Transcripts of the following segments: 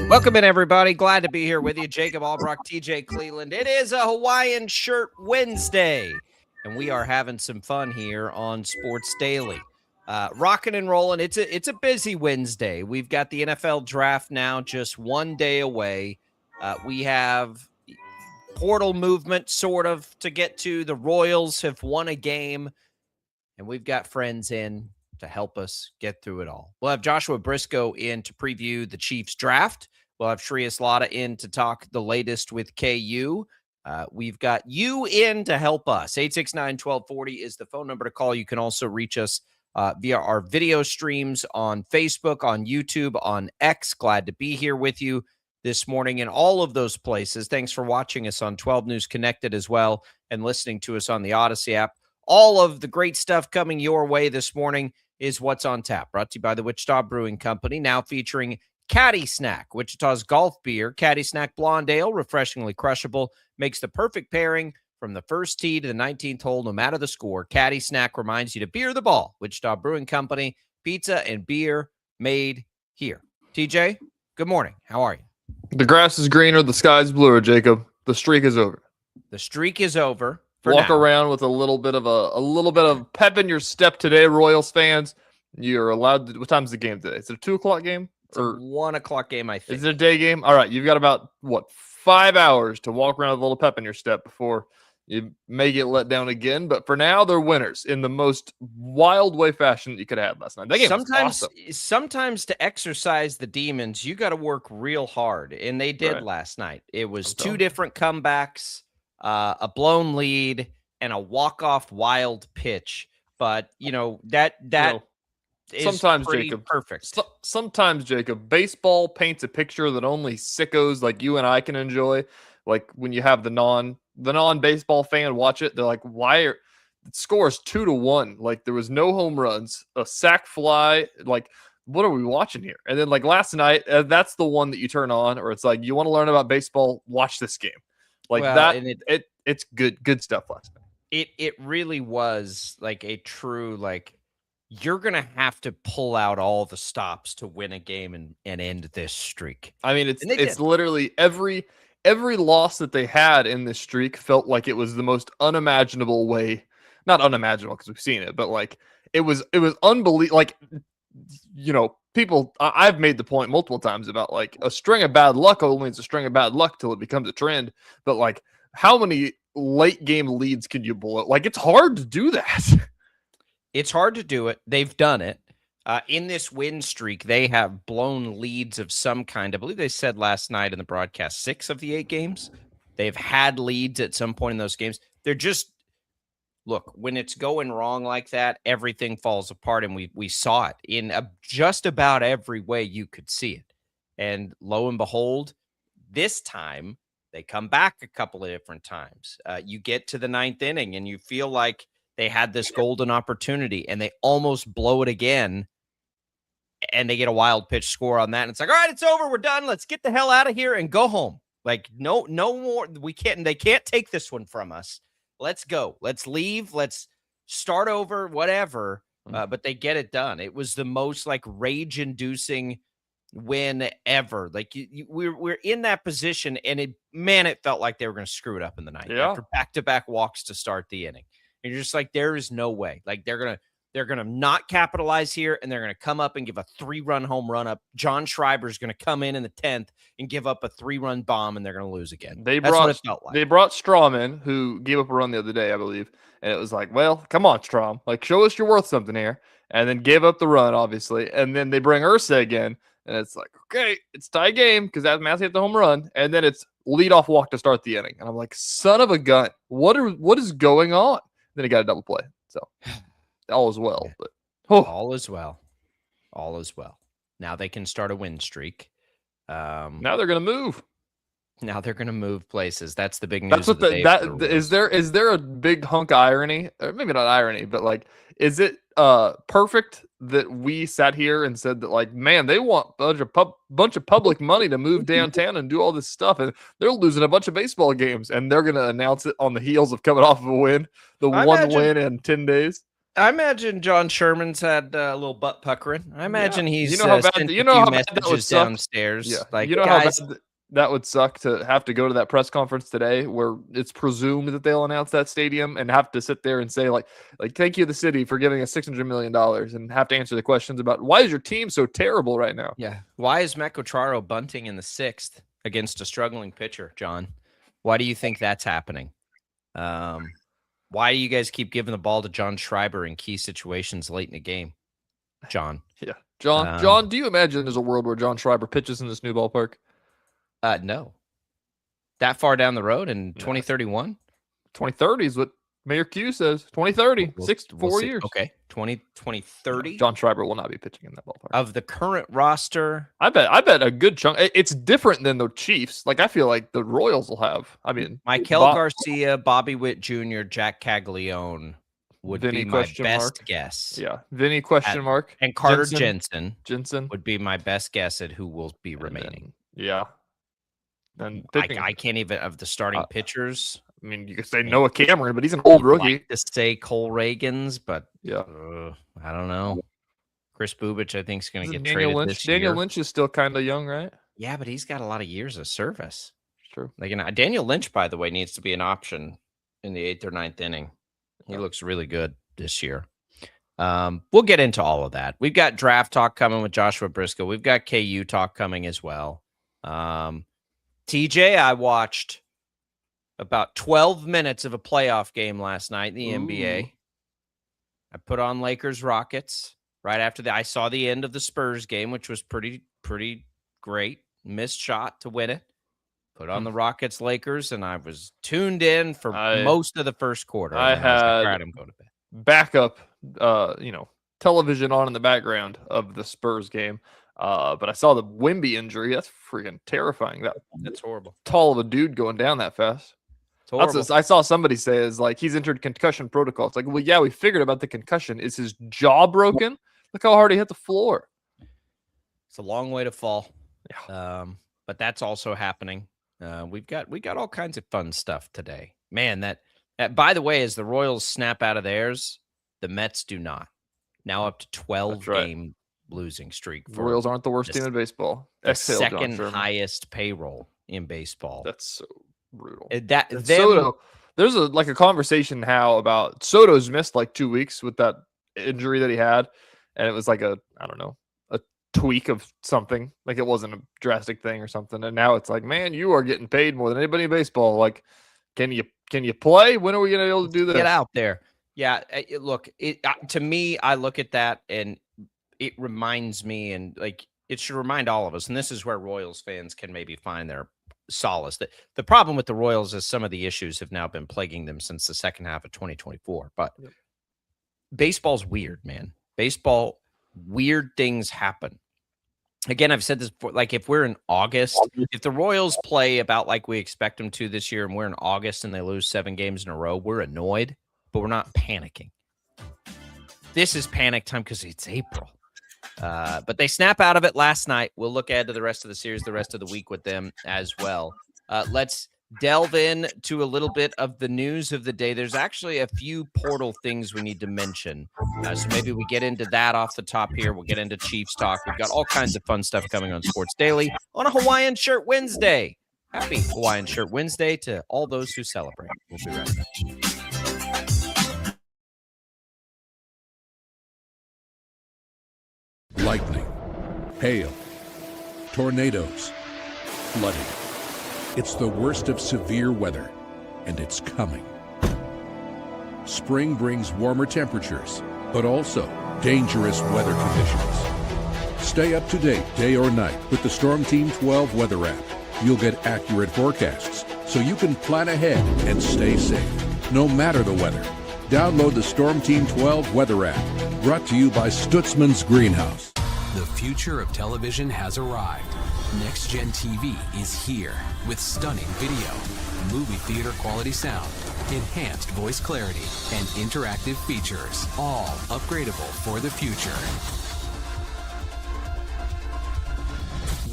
Welcome in, everybody. Glad to be here with you. Jacob Albrock, TJ Cleveland. It is a Hawaiian Shirt Wednesday, and we are having some fun here on Sports Daily. Rocking and rolling. It's a busy Wednesday. We've got the NFL draft now just one day away. We have portal movement sort of to get to. The Royals have won a game, and we've got friends in to help us get through it all. We'll have Joshua Brisco in to preview the Chiefs draft. We'll have Shreyas Laddha in to talk the latest with KU. We've got you in to help us. 869-1240 is the phone number to call. You can also reach us via our video streams on Facebook, on YouTube, on X. Glad to be here with you this morning in all of those places. Thanks for watching us on 12 News Connected as well and listening to us on the Odyssey app. All of the great stuff coming your way this morning is What's on Tap, brought to you by the Wichita Brewing Company, now featuring Caddy Snack, Wichita's golf beer. Caddy Snack Blonde Ale, refreshingly crushable, makes the perfect pairing from the first tee to the 19th hole, no matter the score. Caddy Snack reminds you to beer the ball. Wichita Brewing Company, pizza and beer made here. TJ, good morning. How are you? The grass is greener, the sky's bluer, Jacob. The streak is over. The streak is over. Walk around with a little bit of pep in your step today, Royals fans. You're allowed to. What time's the game today? Is it a 2:00 game? It's a 1 o'clock game, I think. Is it a day game? All right, you've got about 5 hours to walk around with a little pep in your step before you may get let down again. But for now, they're winners in the most wild way fashion that you could have last night. That game was awesome. Sometimes to exercise the demons, you got to work real hard, and they did last night. It was two different comebacks, a blown lead, and a walk-off wild pitch. But that sometimes, Jacob, perfect. Sometimes, Jacob, baseball paints a picture that only sickos like you and I can enjoy. Like when you have the non-baseball fan watch it, they're like, "Why are the score is 2-1? Like there was no home runs, a sac fly. Like what are we watching here?" And then like last night, that's the one that you turn on, or it's like you want to learn about baseball, watch this game. Like it's good stuff last night. It really was like a true you're going to have to pull out all the stops to win a game and end this streak. I mean, it's literally every loss that they had in this streak felt like it was the most unimaginable way. Not unimaginable because we've seen it, but like it was unbelievable. Like, people, I've made the point multiple times about like a string of bad luck only means a string of bad luck till it becomes a trend. But like, how many late game leads can you blow? Like, it's hard to do that. It's hard to do it. They've done it. In this win streak, they have blown leads of some kind. I believe they said last night in the broadcast 6 of the 8 games. They've had leads at some point in those games. They're just, look, when it's going wrong like that, everything falls apart, and we saw it in just about every way you could see it. And lo and behold, this time, they come back a couple of different times. You get to the 9th inning, and you feel like they had this golden opportunity, and they almost blow it again, and they get a wild pitch score on that. And it's like, all right, it's over. We're done. Let's get the hell out of here and go home. Like, no more. We can't. They can't take this one from us. Let's go. Let's leave. Let's start over. Whatever. But they get it done. It was the most rage-inducing win ever. Like we're in that position, and it felt like they were going to screw it up in the ninth after back-to-back walks to start the inning. And you're just like, there is no way. Like they're gonna not capitalize here, and they're gonna come up and give a 3-run home run up. John Schreiber's gonna come in the 10th and give up a 3-run bomb, and they're gonna lose again. That's what it felt like. They brought Strawman, who gave up a run the other day, I believe, and it was like, well, come on, Strom, like show us you're worth something here, and then gave up the run, obviously, and then they bring Ursa again, and it's like, okay, it's tie game because Massey hit the home run, and then it's leadoff walk to start the inning, and I'm like, son of a gun, what is going on? Then he got a double play. So all is well. But all is well. All is well. Now they can start a win streak. Now they're going to move. Now they're going to move places. That's the big news. Is there a big hunk of irony? Or maybe not irony, but like, is it perfect that we sat here and said that like, man, they want a bunch of public money to move downtown and do all this stuff, and they're losing a bunch of baseball games, and they're going to announce it on the heels of coming off of a win, one win in 10 days. I imagine John Sherman's had a little butt puckering. I imagine he's you know how bad sent you a know few how bad that would messages suck. downstairs. Yeah, Like, you know how bad guys, that would suck to have to go to that press conference today, where it's presumed that they'll announce that stadium, and have to sit there and say like thank you the city for giving us $600 million, and have to answer the questions about why is your team so terrible right now. yeah. Why is Mecotraro bunting in the 6th against a struggling pitcher, John? Why do you think that's happening? Why do you guys keep giving the ball to John Schreiber in key situations late in the game, John? Yeah, John, do you imagine there's a world where John Schreiber pitches in this new ballpark? No. That far down the road in No. 2031? 2030 is what Mayor Q says. 2030, We'll 4 see. years. Okay, 2030. No, John Schreiber will not be pitching in that ballpark. Of the current roster, I bet a good chunk. It's different than the Chiefs. Like, I feel like the Royals will have. I mean, Michael Garcia, Bobby Witt Jr., Jack Caglione would Vinny be my question best mark. guess. Yeah, Vinny question mark. And Carter Jensen Jensen would be my best guess at who will be remaining. Yeah. And I can't even, of the starting pitchers. I mean, you could say Noah Cameron, but he's an old rookie. Like to say Cole Reagans, but yeah, I don't know. Chris Bubich, I think, is going to get Daniel traded Lynch. this year. Daniel Lynch is still kind of young, right? Yeah, but he's got a lot of years of service. True. Like, Daniel Lynch, by the way, needs to be an option in the 8th or 9th inning. He looks really good this year. We'll get into all of that. We've got draft talk coming with Joshua Brisco. We've got KU talk coming as well. TJ, I watched about 12 minutes of a playoff game last night in the NBA. I put on Lakers Rockets right after that. I saw the end of the Spurs game, which was pretty great. Missed shot to win it. Put on the Rockets Lakers, and I was tuned in for most of the first quarter. I had all right, I'm going to bed. Backup, television on in the background of the Spurs game. But I saw the Wemby injury. That's freaking terrifying. That's horrible. Tall of a dude going down that fast. I saw somebody say is like he's entered concussion protocol. It's like, well, yeah, we figured about the concussion. Is his jaw broken? Look how hard he hit the floor. It's a long way to fall. Yeah. But that's also happening. We got all kinds of fun stuff today. Man, that by the way, as the Royals snap out of theirs, the Mets do not. Now up to 12 game losing streak. The Royals aren't the worst team in baseball. The second highest payroll in baseball. That's so brutal. Soto, there's a conversation about Soto's missed like 2 weeks with that injury that he had, and it was like a tweak of something. Like, it wasn't a drastic thing or something. And now it's like, man, you are getting paid more than anybody in baseball. Like, can you play? When are we going to be able to do this? Get out there. Yeah. Look, to me, I look at that and it reminds me, and like, it should remind all of us. And this is where Royals fans can maybe find their solace. The problem with the Royals is some of the issues have now been plaguing them since the second half of 2024. But baseball's weird, man. Baseball, weird things happen. Again, I've said this before, like, if we're in August, if the Royals play about like we expect them to this year and we're in August and they lose 7 games in a row, we're annoyed, but we're not panicking. This is panic time because it's April. But they snap out of it last night. We'll look ahead to the rest of the series, the rest of the week with them as well. Let's delve in to a little bit of the news of the day. There's actually a few portal things we need to mention. So maybe we get into that off the top here. We'll get into Chiefs talk. We've got all kinds of fun stuff coming on Sports Daily on a Hawaiian Shirt Wednesday. Happy Hawaiian Shirt Wednesday to all those who celebrate. We'll be right back. Lightning, hail, tornadoes, flooding. It's the worst of severe weather, and it's coming. Spring brings warmer temperatures, but also dangerous weather conditions. Stay up to date day or night with the Storm Team 12 weather app. You'll get accurate forecasts, so you can plan ahead and stay safe, no matter the weather. Download the Storm Team 12 weather app, brought to you by Stutzman's Greenhouse. The future of television has arrived. Next Gen TV is here with stunning video, movie theater quality sound, enhanced voice clarity, and interactive features, all upgradable for the future.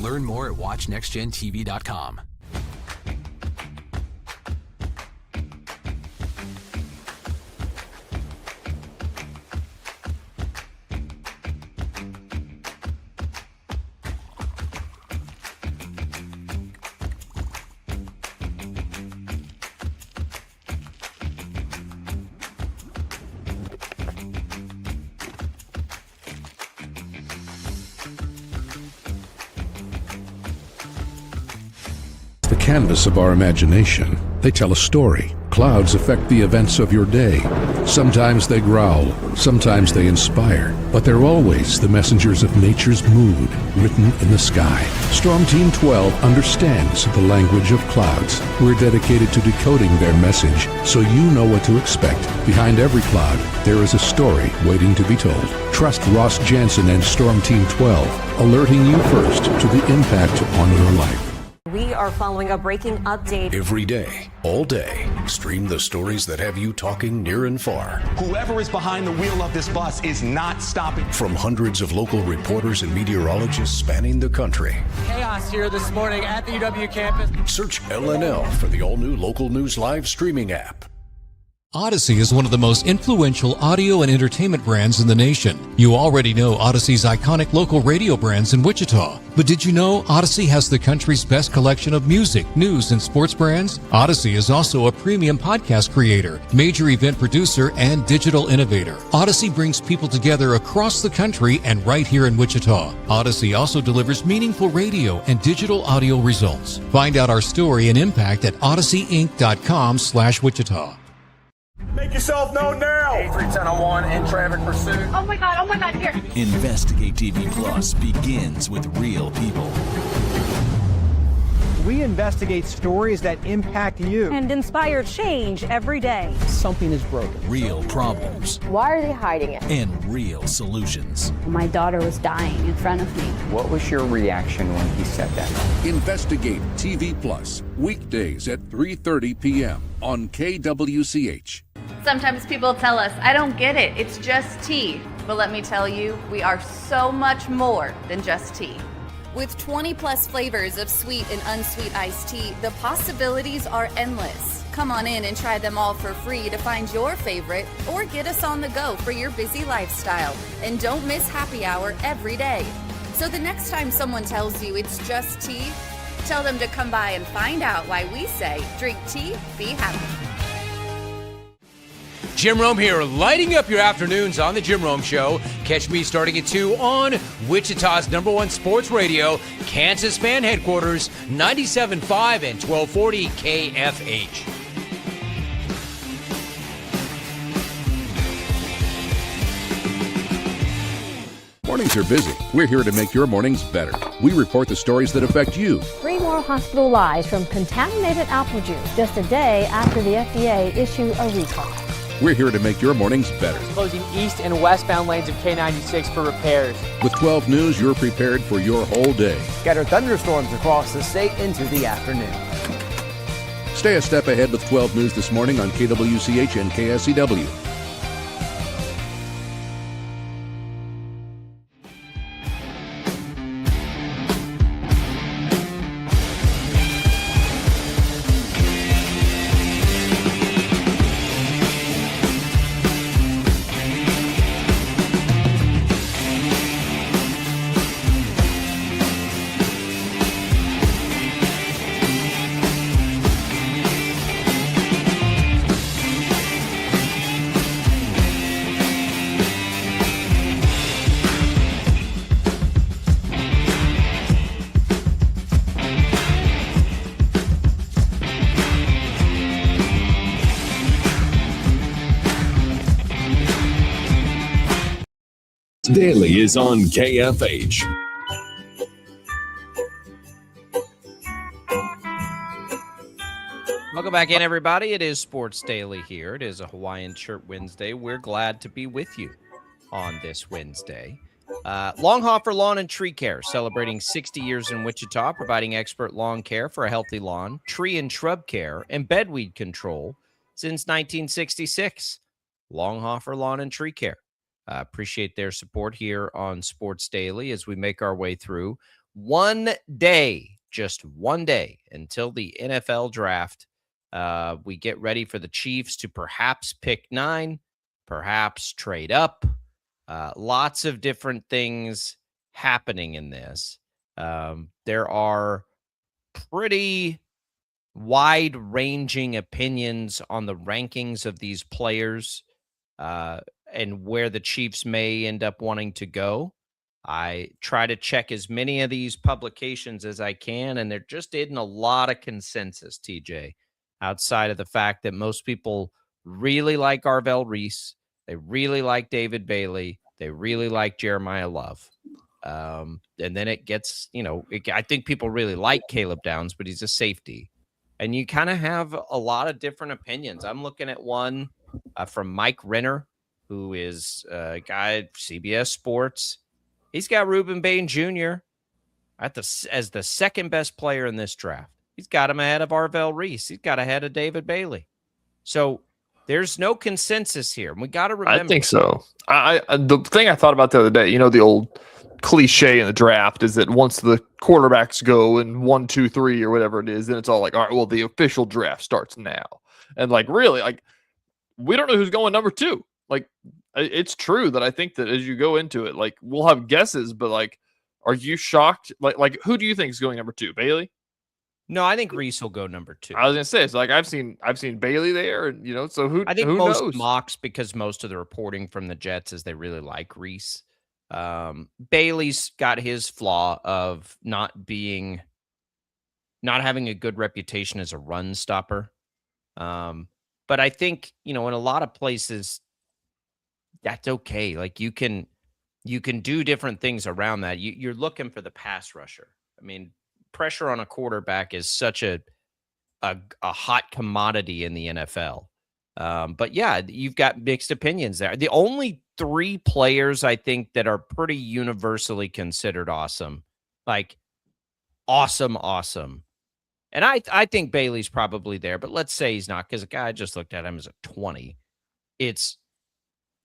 Learn more at watchnextgentv.com. canvas of our imagination. They tell a story. Clouds affect the events of your day. Sometimes they growl, sometimes they inspire, but they're always the messengers of nature's mood written in the sky. Storm Team 12 understands the language of clouds. We're dedicated to decoding their message so you know what to expect. Behind every cloud, there is a story waiting to be told. Trust Ross Jansen and Storm Team 12, alerting you first to the impact on your life. We are following a breaking update. Every day, all day, stream the stories that have you talking near and far. Whoever is behind the wheel of this bus is not stopping. From hundreds of local reporters and meteorologists spanning the country. Chaos here this morning at the UW campus. Search LNL for the all-new Local News Live streaming app. Odyssey is one of the most influential audio and entertainment brands in the nation. You already know Odyssey's iconic local radio brands in Wichita. But did you know Odyssey has the country's best collection of music, news, and sports brands? Odyssey is also a premium podcast creator, major event producer, and digital innovator. Odyssey brings people together across the country and right here in Wichita. Odyssey also delivers meaningful radio and digital audio results. Find out our story and impact at odysseyinc.com/Wichita. Make yourself known now. 31001 in traffic pursuit. Oh my God, here. Investigate TV Plus begins with real people. We investigate stories that impact you And inspire change every day. Something is broken. Real problems. Why are they hiding it? And real solutions. My daughter was dying in front of me. What was your reaction when he said that? Investigate TV Plus, weekdays at 3:30 p.m. on KWCH. Sometimes people tell us, I don't get it, it's just tea. But let me tell you, we are so much more than just tea. With 20 plus flavors of sweet and unsweet iced tea, the possibilities are endless. Come on in and try them all for free to find your favorite or get us on the go for your busy lifestyle. And don't miss happy hour every day. So the next time someone tells you it's just tea, tell them to come by and find out why we say, drink tea, be happy. Jim Rome here, lighting up your afternoons on The Jim Rome Show. Catch me starting at 2 on Wichita's #1 sports radio, Kansas Fan Headquarters, 97.5 and 1240 KFH. Mornings are busy. We're here to make your mornings better. We report the stories that affect you. 3 more hospital lies from contaminated apple juice just a day after the FDA issued a recall. We're here to make your mornings better. Closing east and westbound lanes of K96 for repairs. With 12 News, you're prepared for your whole day. Scattered thunderstorms across the state into the afternoon. Stay a step ahead with 12 News this morning on KWCH and KSCW. Daily is on KFH. Welcome back in, everybody. It is Sports Daily here. It is a Hawaiian Shirt Wednesday. We're glad to be with you on this Wednesday. Longhofer Lawn and Tree Care, celebrating 60 years in Wichita, providing expert lawn care for a healthy lawn, tree and shrub care, and bedweed control since 1966. Longhofer Lawn and Tree Care. Appreciate their support here on Sports Daily as we make our way through one day, just one day until the NFL draft. We get ready for the Chiefs to perhaps pick 9, perhaps trade up. Lots of different things happening in this. There are pretty wide-ranging opinions on the rankings of these players and where the Chiefs may end up wanting to go. I try to check as many of these publications as I can, and there just isn't a lot of consensus, TJ, outside of the fact that most people really like Arvell Reese. They really like David Bailey. They really like Jeremiah Love. And then it gets, I think people really like Caleb Downs, but he's a safety. And you kind of have a lot of different opinions. I'm looking at one from Mike Renner, who is a guy at CBS Sports. He's got Reuben Bain Jr. As the second best player in this draft. He's got him ahead of Arvell Reese. He's got ahead of David Bailey. So there's no consensus here. We got to remember. I think so. The thing I thought about the other day, the old cliche in the draft is that once the quarterbacks go in 1, 2, 3 or whatever it is, then it's all like, all right, well, the official draft starts now. And really, we don't know who's going number 2. It's true that I think that as you go into it, we'll have guesses, but are you shocked? Who do you think is going number 2? Bailey? No, I think Reese will go number 2. I was gonna say, so I've seen Bailey there, and so who? I think who most knows? mocks, because most of the reporting from the Jets is they really like Reese. Bailey's got his flaw of not having a good reputation as a run stopper. But I think, in a lot of places, that's okay. You can do different things around that. You're looking for the pass rusher. I mean, pressure on a quarterback is such a hot commodity in the NFL. But yeah, you've got mixed opinions there. The only 3 players I think that are pretty universally considered awesome. Awesome. And I think Bailey's probably there, but let's say he's not, because a guy I just looked at him as a 20.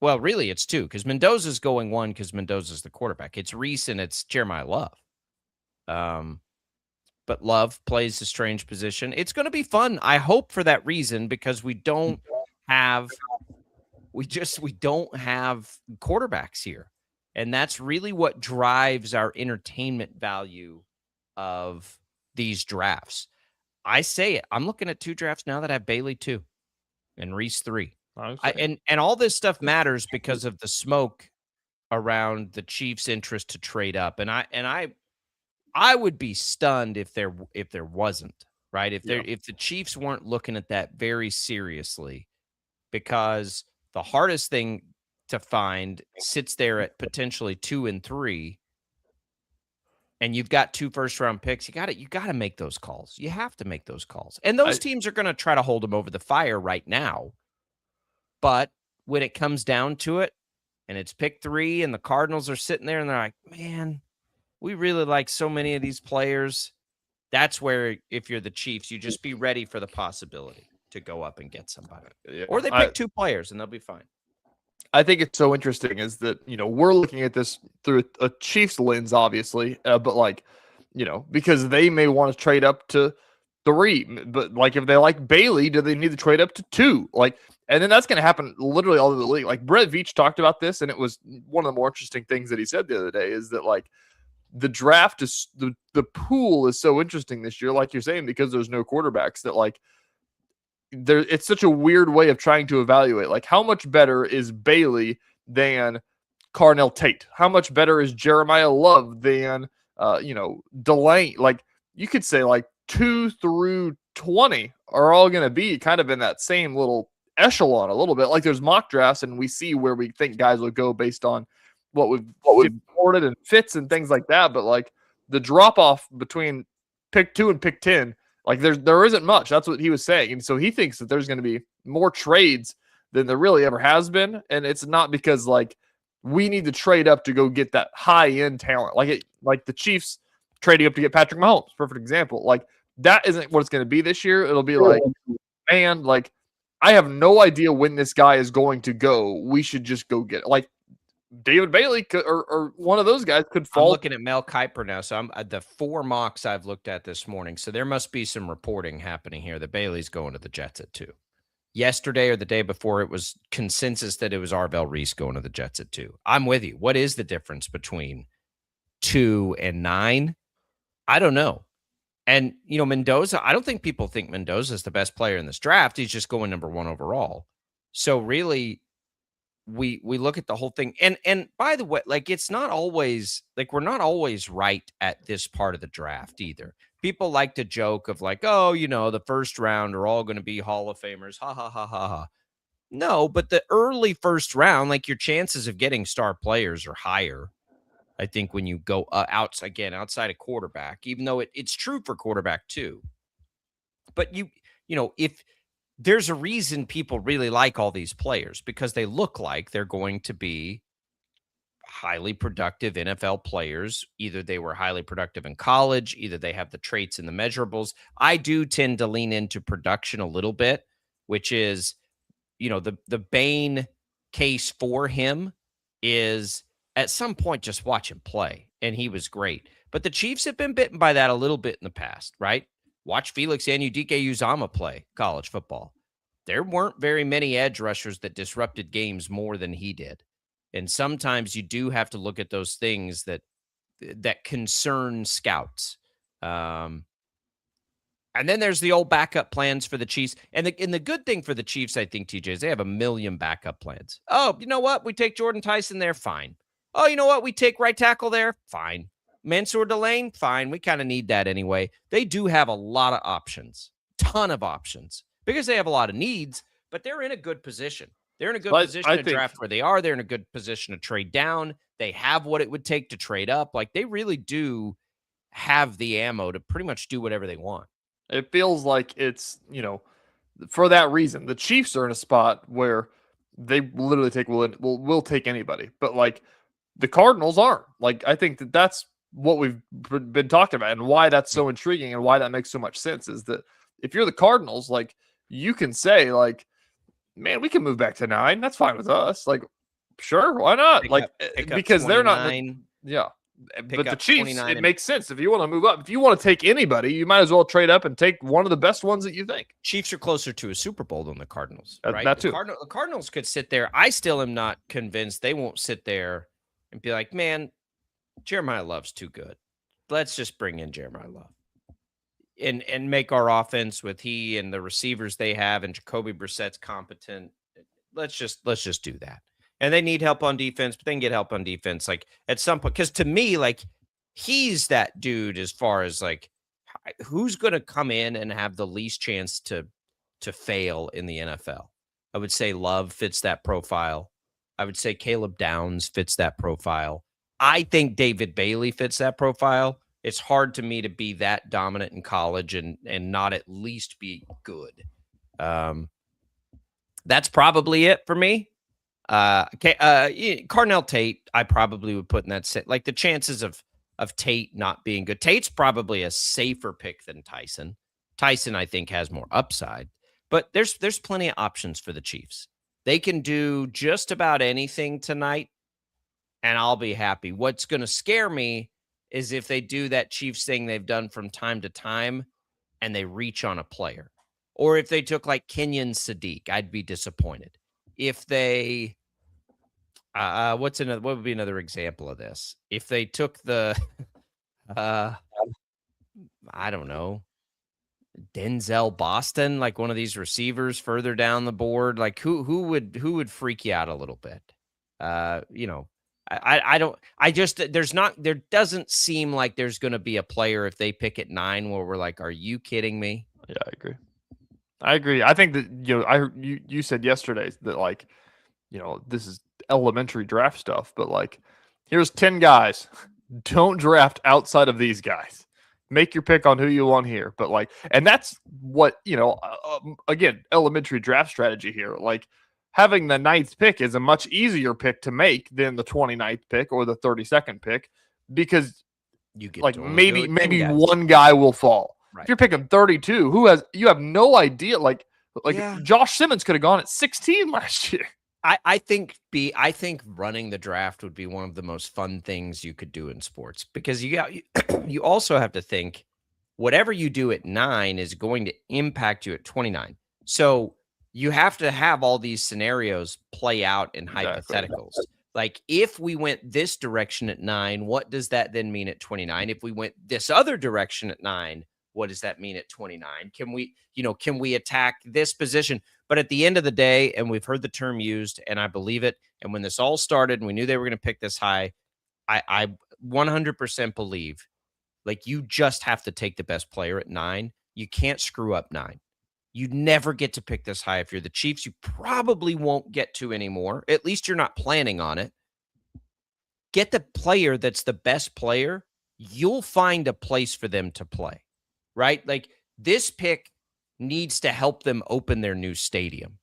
Really, it's 2, because Mendoza's going 1 because Mendoza's the quarterback. It's Reese and it's Jeremiah Love. But Love plays a strange position. It's going to be fun, I hope, for that reason, because we don't have quarterbacks here. And that's really what drives our entertainment value of these drafts. I say it. I'm looking at 2 drafts now that have Bailey 2 and Reese 3. And all this stuff matters because of the smoke around the Chiefs' interest to trade up. And I would be stunned if there wasn't, right? If the Chiefs weren't looking at that very seriously, because the hardest thing to find sits there at potentially 2 and 3. And you've got 2 first-round picks. You got to make those calls. You have to make those calls. And those teams are going to try to hold them over the fire right now. But when it comes down to it, and it's pick 3, and the Cardinals are sitting there, and they're like, man, we really like so many of these players. That's where, if you're the Chiefs, you just be ready for the possibility to go up and get somebody. Yeah. Or they pick 2 players, and they'll be fine. I think it's so interesting is that, we're looking at this through a Chiefs lens, obviously, but because they may want to trade up to 3, but if they like Bailey, do they need to trade up to 2? And then that's going to happen literally all over the league. Brett Veach talked about this, and it was one of the more interesting things that he said the other day is that the draft is the pool is so interesting this year, like you're saying, because there's no quarterbacks, that it's such a weird way of trying to evaluate. How much better is Bailey than Carnell Tate? How much better is Jeremiah Love than Delane? You could say 2 through 20 are all going to be kind of in that same little echelon a little bit. There's mock drafts, and we see where we think guys will go based on what we've reported and fits and things like that. But the drop off between pick 2 and pick 10, there isn't much. That's what he was saying. And so he thinks that there's going to be more trades than there really ever has been. And it's not because we need to trade up to go get that high end talent. Like the Chiefs trading up to get Patrick Mahomes, perfect example. That isn't what it's going to be this year. It'll be man, I have no idea when this guy is going to go. We should just go get it. David Bailey could, or one of those guys could fall. I'm looking at Mel Kiper now. So I'm the 4 mocks I've looked at this morning. So there must be some reporting happening here that Bailey's going to the Jets at 2. Yesterday or the day before, it was consensus that it was Arvell Reese going to the Jets at 2. I'm with you. What is the difference between 2 and 9? I don't know. And, Mendoza, I don't think people think Mendoza is the best player in this draft. He's just going number 1 overall. So really, we look at the whole thing. And by the way, like, it's not always like we're not always right at this part of the draft either. People like to joke of like, oh, the first round are all going to be Hall of Famers. Ha ha ha ha ha. No, but the early first round, like, your chances of getting star players are higher. I think when you go outside of quarterback, even though it's true for quarterback too. But if there's a reason people really like all these players, because they look like they're going to be highly productive NFL players. Either they were highly productive in college, either they have the traits and the measurables. I do tend to lean into production a little bit, which is, the Bane case for him is at some point just watch him play, and he was great. But the Chiefs have been bitten by that a little bit in the past, right? Watch Felix Anudike-Uzomah play college football. There weren't very many edge rushers that disrupted games more than he did. And sometimes you do have to look at those things that concern scouts. And then there's the old backup plans for the Chiefs. And the good thing for the Chiefs, I think, TJ, is they have a million backup plans. Oh, you know what? We take Jordan Tyson there? Fine. Oh, you know what? We take right tackle there? Fine. Mansour Delane? Fine. We kind of need that anyway. They do have a lot of options, ton of options, because they have a lot of needs, but they're in a good position. They're in a good position to draft where they are. They're in a good position to trade down. They have what it would take to trade up. Like, they really do have the ammo to pretty much do whatever they want. It feels like it's, for that reason, the Chiefs are in a spot where they literally we'll take anybody. But like the Cardinals aren't. Like, I think that's what we've been talking about, and why that's so intriguing and why that makes so much sense is that if you're the Cardinals, like, you can say like, man, we can move back to 9. That's fine with us. Like, sure, why not? Because they're not. Yeah. But the Chiefs, it makes sense. If you want to move up, if you want to take anybody, you might as well trade up and take one of the best ones that you think. Chiefs are closer to a Super Bowl than the Cardinals, right? That too. The Cardinals could sit there. I still am not convinced they won't sit there and be like, man, Jeremiah Love's too good. Let's just bring in Jeremiah Love and make our offense with he and the receivers they have, and Jacoby Brissett's competent. Let's just do that. And they need help on defense, but they can get help on defense like at some point. Because to me, like, he's that dude as far as like who's going to come in and have the least chance to fail in the NFL. I would say Love fits that profile. I would say Caleb Downs fits that profile. I think David Bailey fits that profile. It's hard to me to be that dominant in college and not at least be good. That's probably it for me. Carnell Tate, I probably would put in that set. Like, the chances of Tate not being good. Tate's probably a safer pick than Tyson. Tyson, I think, has more upside. But there's plenty of options for the Chiefs. They can do just about anything tonight, and I'll be happy. What's going to scare me is if they do that Chiefs thing they've done from time to time and they reach on a player. Or if they took like Kenyon Sadiq, I'd be disappointed. If they what would be another example of this? If they took the I don't know, Denzel Boston, like one of these receivers further down the board, like who would freak you out a little bit? There doesn't seem like there's going to be a player if they pick at 9 where we're like, are you kidding me? Yeah, I agree. I think that, you said yesterday that, like, this is elementary draft stuff, but like, here's 10 guys. Don't draft outside of these guys. Make your pick on who you want here. But like, and that's what, again, elementary draft strategy here. Like, having the 9th pick is a much easier pick to make than the 29th pick or the 32nd pick, because you get like maybe one guy will fall. Right. If you're picking 32, you have no idea. Like yeah. Josh Simmons could have gone at 16 last year. I think running the draft would be one of the most fun things you could do in sports, because you also have to think whatever you do at 9 is going to impact you at 29. So you have to have all these scenarios play out in hypotheticals. Like, if we went this direction at 9, what does that then mean at 29? If we went this other direction at 9, what does that mean at 29? Can we attack this position? But at the end of the day, and we've heard the term used, and I believe it. And when this all started and we knew they were going to pick this high, I 100% believe like you just have to take the best player at 9. You can't screw up 9. You never get to pick this high. If you're the Chiefs, you probably won't get to anymore. At least you're not planning on it. Get the player that's the best player. You'll find a place for them to play, right? Like this pick needs to help them open their new stadium.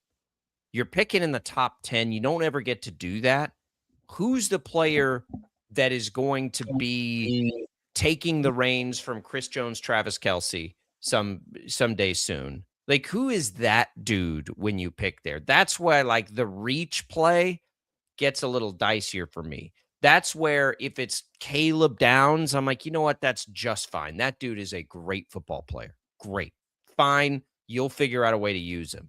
You're picking in the top 10. You don't ever get to do that. Who's the player that is going to be taking the reins from Chris Jones, Travis Kelce someday soon? Like, who is that dude when you pick there? That's why, like, the reach play gets a little dicier for me. That's where if it's Caleb Downs, I'm like, you know what? That's just fine. That dude is a great football player. Great. Fine. You'll figure out a way to use him.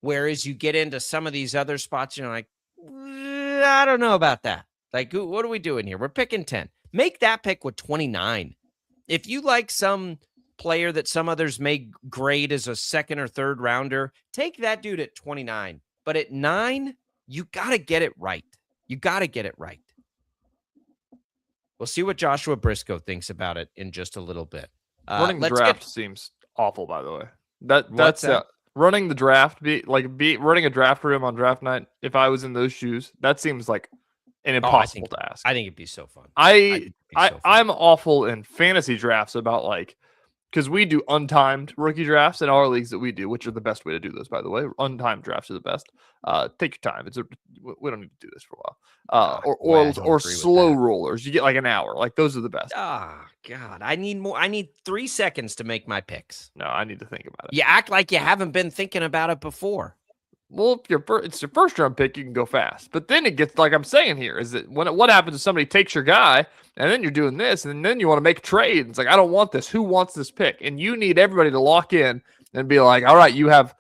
Whereas you get into some of these other spots, you're like, I don't know about that. Like, what are we doing here? We're picking 10. Make that pick with 29. If you like some player that some others may grade as a second or third rounder, take that dude at 29. But at 9, you got to get it right. You got to get it right. We'll see what Joshua Brisco thinks about it in just a little bit. Running the draft seems awful, by the way. That's running the draft, running a draft room on draft night. If I was in those shoes, that seems like an impossible task. I think it'd be so fun. I'm awful in fantasy drafts about like, because we do untimed rookie drafts in our leagues that we do, which are the best way to do those, by the way. Untimed drafts are the best. Take your time. We don't need to do this for a while. Or slow rollers. You get like an hour. Like those are the best. Oh God, I need more. I need 3 seconds to make my picks. No, I need to think about it. You act like you haven't been thinking about it before. Well, if it's your first round pick, you can go fast. But then it gets like I'm saying here is that what happens if somebody takes your guy and then you're doing this and then you want to make a trade? It's like, I don't want this. Who wants this pick? And you need everybody to lock in and be like, all right, you have.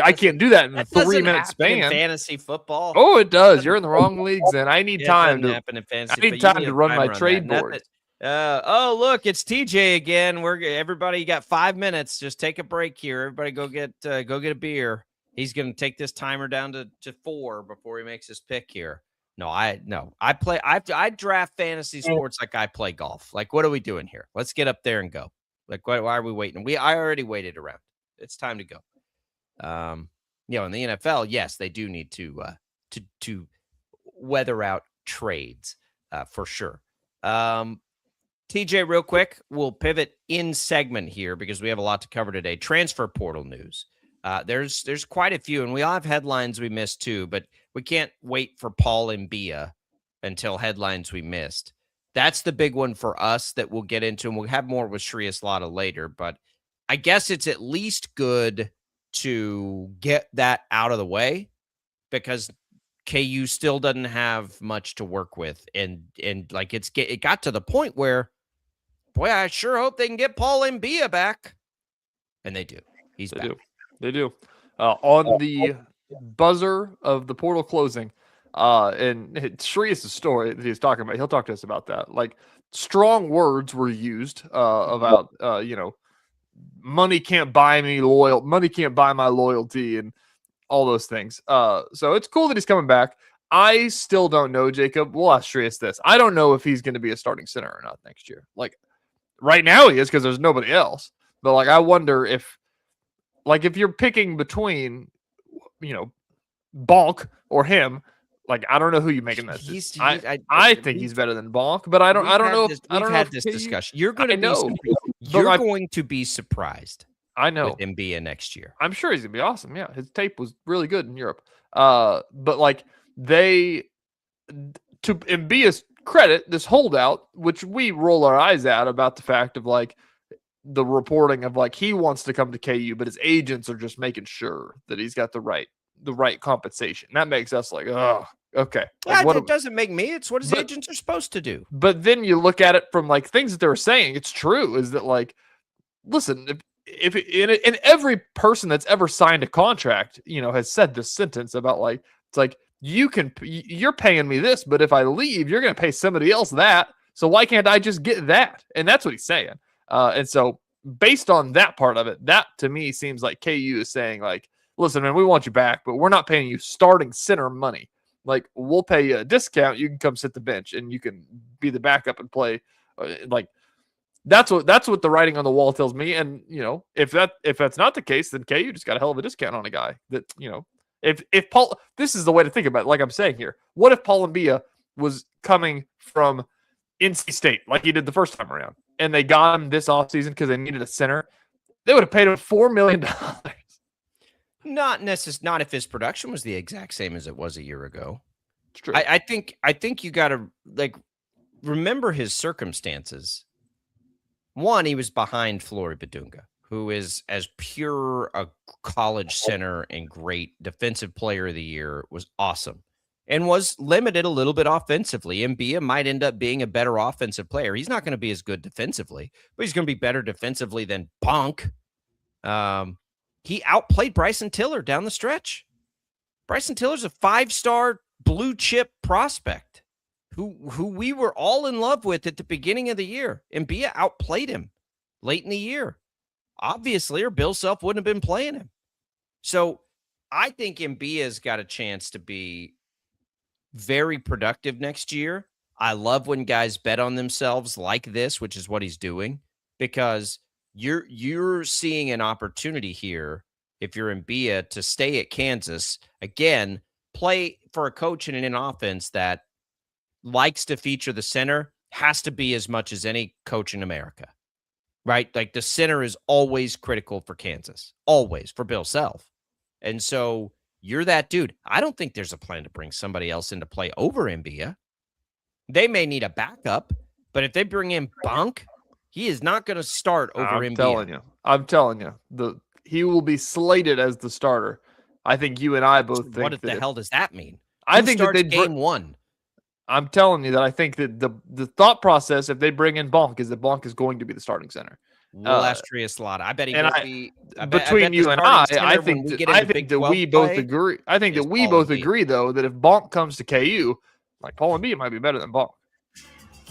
I can't do that in a 3-minute span. In fantasy football. Oh, it does. You're in the wrong leagues, and I need time to. Happen in fantasy, I need time to run my trade board. Oh, look, it's TJ again. Everybody got 5 minutes. Just take a break here. Everybody go get a beer. He's going to take this timer down to 4 before he makes his pick here. I draft fantasy sports like I play golf. Like, what are we doing here? Let's get up there and go. Like, why are we waiting? I already waited around. It's time to go. In the NFL, yes, they do need to weather out trades for sure. TJ, real quick, we'll pivot in segment here because we have a lot to cover today. Transfer portal news. There's quite a few, and we all have headlines we missed too, but we can't wait for Paul Mbia until headlines we missed. That's the big one for us that we'll get into, and we'll have more with Shreyas Laddha later, but I guess it's at least good to get that out of the way because KU still doesn't have much to work with. And like it got to the point where, boy, I sure hope they can get Paul Mbia back. And they do. He's back. They do. On the buzzer of the portal closing, and Shreyas' story that he's talking about, he'll talk to us about that. Like strong words were used about, money can't buy me money can't buy my loyalty and all those things. So it's cool that he's coming back. I still don't know, Jacob. We'll ask Shreyas this. I don't know if he's going to be a starting center or not next year. Like right now he is because there's nobody else. But like I wonder if you're picking between, Bonk or him, like I don't know who you make in that. I think he's better than Bonk, but I don't know. We've had this discussion. You're going to be surprised. I know with Mbia next year. I'm sure he's gonna be awesome. Yeah, his tape was really good in Europe. But like to Mbia's credit, this holdout, which we roll our eyes at about the fact of like the reporting of like he wants to come to KU, but his agents are just making sure that he's got the right compensation. That makes us like, oh, okay. Like, it doesn't make me. It's what his agents are supposed to do. But then you look at it from like things that they're saying. It's true. Is that like, listen, if in every person that's ever signed a contract, has said this sentence about like, it's like you're paying me this, but if I leave, you're going to pay somebody else that. So why can't I just get that? And that's what he's saying. And so based on that part of it, that to me seems like KU is saying, like, listen, man, we want you back, but we're not paying you starting center money. Like, we'll pay you a discount. You can come sit the bench and you can be the backup and play. Like, that's what the writing on the wall tells me. And, you know, if that's not the case, then KU just got a hell of a discount on a guy that, you know, if Paul, this is the way to think about it. Like I'm saying here, what if Paul Mbia was coming from NC State like he did the first time around, and they got him this offseason because they needed a center? They would have paid him $4 million. Not if his production was the exact same as it was a year ago. It's true. I think you got to like remember his circumstances. One, he was behind Flory Badunga, who is as pure a college center and great defensive player of the year, was awesome, and was limited a little bit offensively. Mbia might end up being a better offensive player. He's not going to be as good defensively, but he's going to be better defensively than Bonk. He outplayed Bryson Tiller down the stretch. Bryson Tiller's a 5-star blue chip prospect who we were all in love with at the beginning of the year. Mbia outplayed him late in the year, obviously, or Bill Self wouldn't have been playing him. So I think Mbia's got a chance to be very productive next year. I love when guys bet on themselves like this, which is what he's doing, because you're seeing an opportunity here, if you're Mbia, to stay at Kansas, again, play for a coach in an offense that likes to feature the center, has to be as much as any coach in America, right? Like, the center is always critical for Kansas, always, for Bill Self. And so you're that dude. I don't think there's a plan to bring somebody else into play over Mbia. They may need a backup, but if they bring in Bonk, he is not going to start over Mbia. I'm telling you, he will be slated as the starter. I think you and I both think. What the hell does that mean? I think that game one. I'm telling you that I think that the thought process, if they bring in Bonk, is that Bonk is going to be the starting center. We'll ask Shreyas Laddha. I bet he will be. Between you and I think that we both agree. I think that we both agree, though, that if Bonk comes to KU, like, Paul Mbia might be better than Bonk.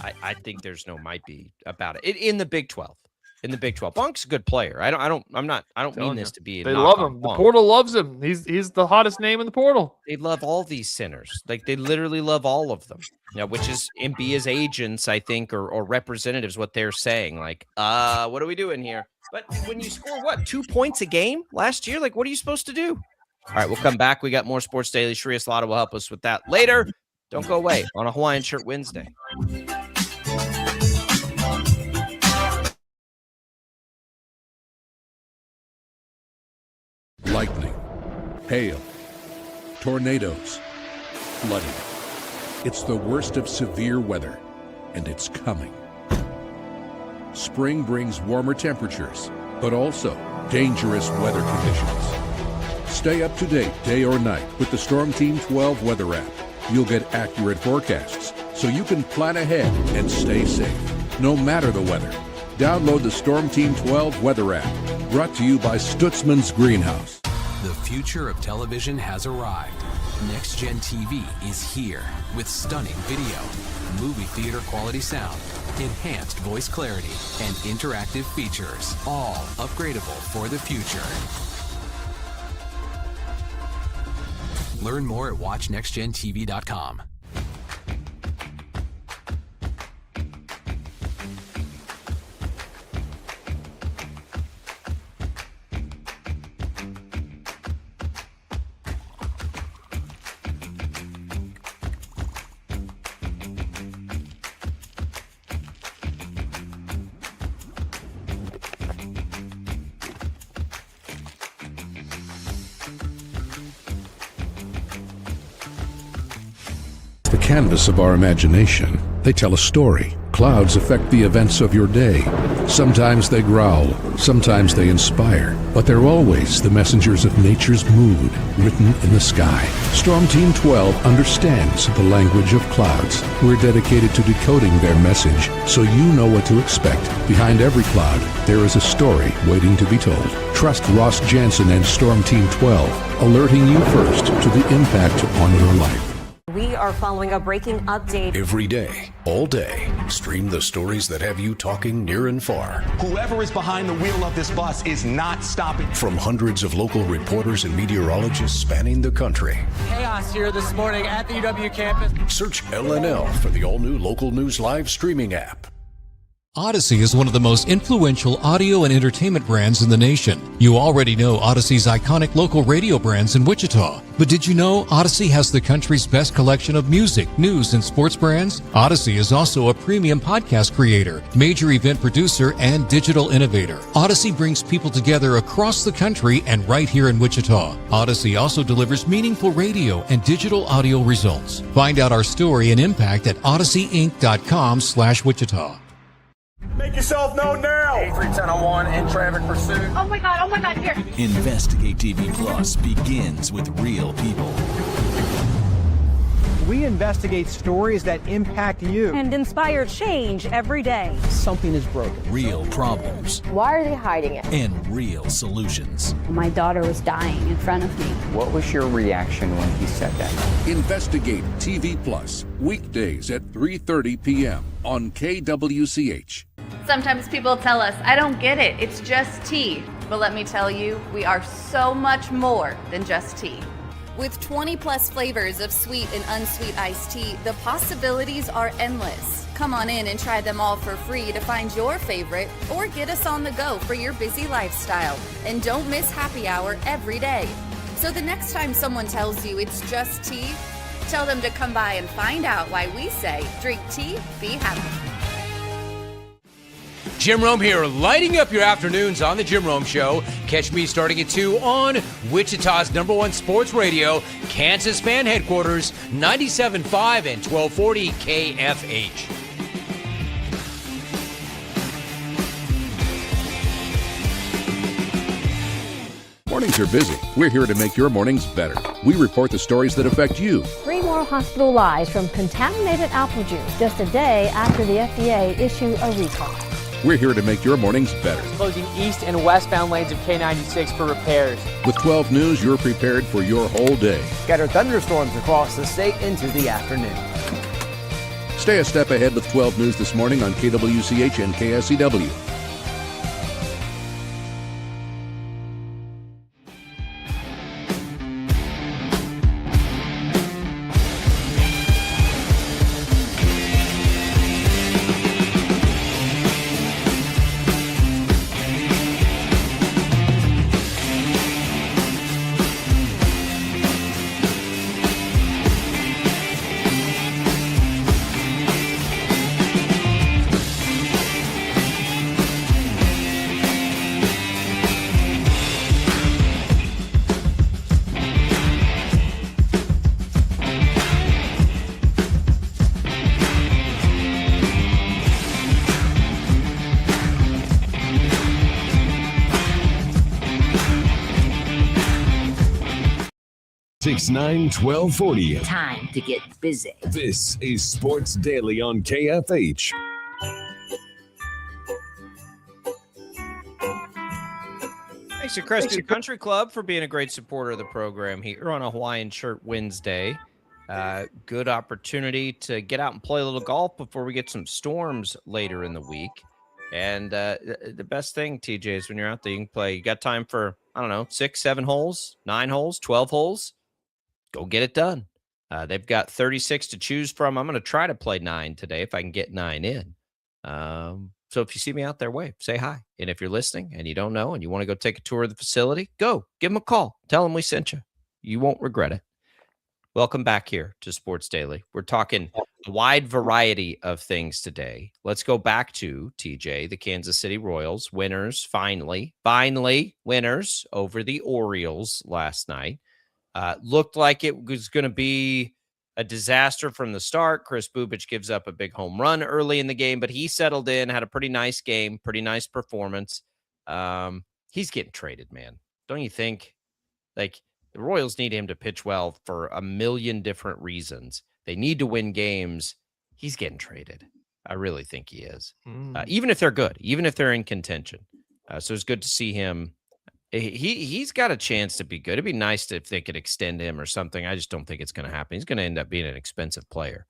I think there's no might be about it in the Big 12. In the Big 12, Bonk's a good player. I don't mean this to be. They love him. The portal loves him. He's the hottest name in the portal. They love all these centers. Like, they literally love all of them. Now, which is Mbia's agents, I think, or representatives, what they're saying. Like, what are we doing here? But when you score 2 points a game last year, like, what are you supposed to do? All right, we'll come back. We got more Sports Daily. Shreyas Laddha will help us with that later. Don't go away on a Hawaiian Shirt Wednesday. Lightning, hail, tornadoes, flooding. It's the worst of severe weather, and it's coming. Spring brings warmer temperatures, but also dangerous weather conditions. Stay up to date day or night with the Storm Team 12 weather app. You'll get accurate forecasts, so you can plan ahead and stay safe, no matter the weather. Download the Storm Team 12 weather app, brought to you by Stutzman's Greenhouse. The future of television has arrived. Next Gen TV is here with stunning video, movie theater quality sound, enhanced voice clarity, and interactive features, all upgradable for the future. Learn more at watchnextgentv.com. Canvas of our imagination. They tell a story. Clouds affect the events of your day. Sometimes they growl, sometimes they inspire, but they're always the messengers of nature's mood, written in the sky. Storm Team 12 understands the language of clouds. We're dedicated to decoding their message, so you know what to expect. Behind every cloud, there is a story waiting to be told. Trust Ross Jansen and Storm Team 12, alerting you first to the impact on your life. We are following a breaking update. Every day, all day, stream the stories that have you talking near and far. Whoever is behind the wheel of this bus is not stopping. From hundreds of local reporters and meteorologists spanning the country. Chaos here this morning at the UW campus. Search LNL for the all-new Local News Live streaming app. Odyssey is one of the most influential audio and entertainment brands in the nation. You already know Odyssey's iconic local radio brands in Wichita. But did you know Odyssey has the country's best collection of music, news, and sports brands? Odyssey is also a premium podcast creator, major event producer, and digital innovator. Odyssey brings people together across the country and right here in Wichita. Odyssey also delivers meaningful radio and digital audio results. Find out our story and impact at odysseyinc.com/Wichita. Make yourself known now. 31001 in traffic pursuit. Oh my God, here. Investigate TV Plus begins with real people. We investigate stories that impact you and inspire change every day. Something is broken. Real problems. Why are they hiding it? And real solutions. My daughter was dying in front of me. What was your reaction when he said that? Investigate TV Plus, weekdays at 3:30 p.m. on KWCH. Sometimes people tell us, I don't get it, it's just tea. But let me tell you, we are so much more than just tea. With 20 plus flavors of sweet and unsweet iced tea, the possibilities are endless. Come on in and try them all for free to find your favorite or get us on the go for your busy lifestyle. And don't miss happy hour every day. So the next time someone tells you it's just tea, tell them to come by and find out why we say, drink tea, be happy. Jim Rome here, lighting up your afternoons on The Jim Rome Show. Catch me starting at 2 on Wichita's #1 sports radio, Kansas Fan Headquarters, 97.5 and 1240 KFH. Mornings are busy. We're here to make your mornings better. We report the stories that affect you. 3 more hospital lies from contaminated apple juice just a day after the FDA issued a recall. We're here to make your mornings better. Closing east and westbound lanes of K96 for repairs. With 12 News, you're prepared for your whole day. Scattered thunderstorms across the state into the afternoon. Stay a step ahead with 12 News this morning on KWCH and KSCW. Six 1240. Time to get busy. This is Sports Daily on KFH. Thanks to Crested Country Club for being a great supporter of the program here on a Hawaiian Shirt Wednesday. Good opportunity to get out and play a little golf before we get some storms later in the week. And the best thing, TJ, is when you're out there, you can play. You got time for, 6, 7 holes, 9 holes, 12 holes. Go get it done. They've got 36 to choose from. I'm going to try to play 9 today if I can get 9 in. So if you see me out there, wave, say hi. And if you're listening and you don't know and you want to go take a tour of the facility, go give them a call. Tell them we sent you. You won't regret it. Welcome back here to Sports Daily. We're talking a wide variety of things today. Let's go back to TJ, the Kansas City Royals winners, finally winners over the Orioles last night. Looked like it was going to be a disaster from the start. Chris Bubich gives up a big home run early in the game, but he settled in, had a pretty nice game, pretty nice performance. He's getting traded, man. Don't you think? Like, the Royals need him to pitch well for a million different reasons. They need to win games. He's getting traded. I really think he is. Even if they're good, even if they're in contention. So it's good to see him He's got a chance to be good. It'd be nice if they could extend him or something. I just don't think it's going to happen. He's going to end up being an expensive player.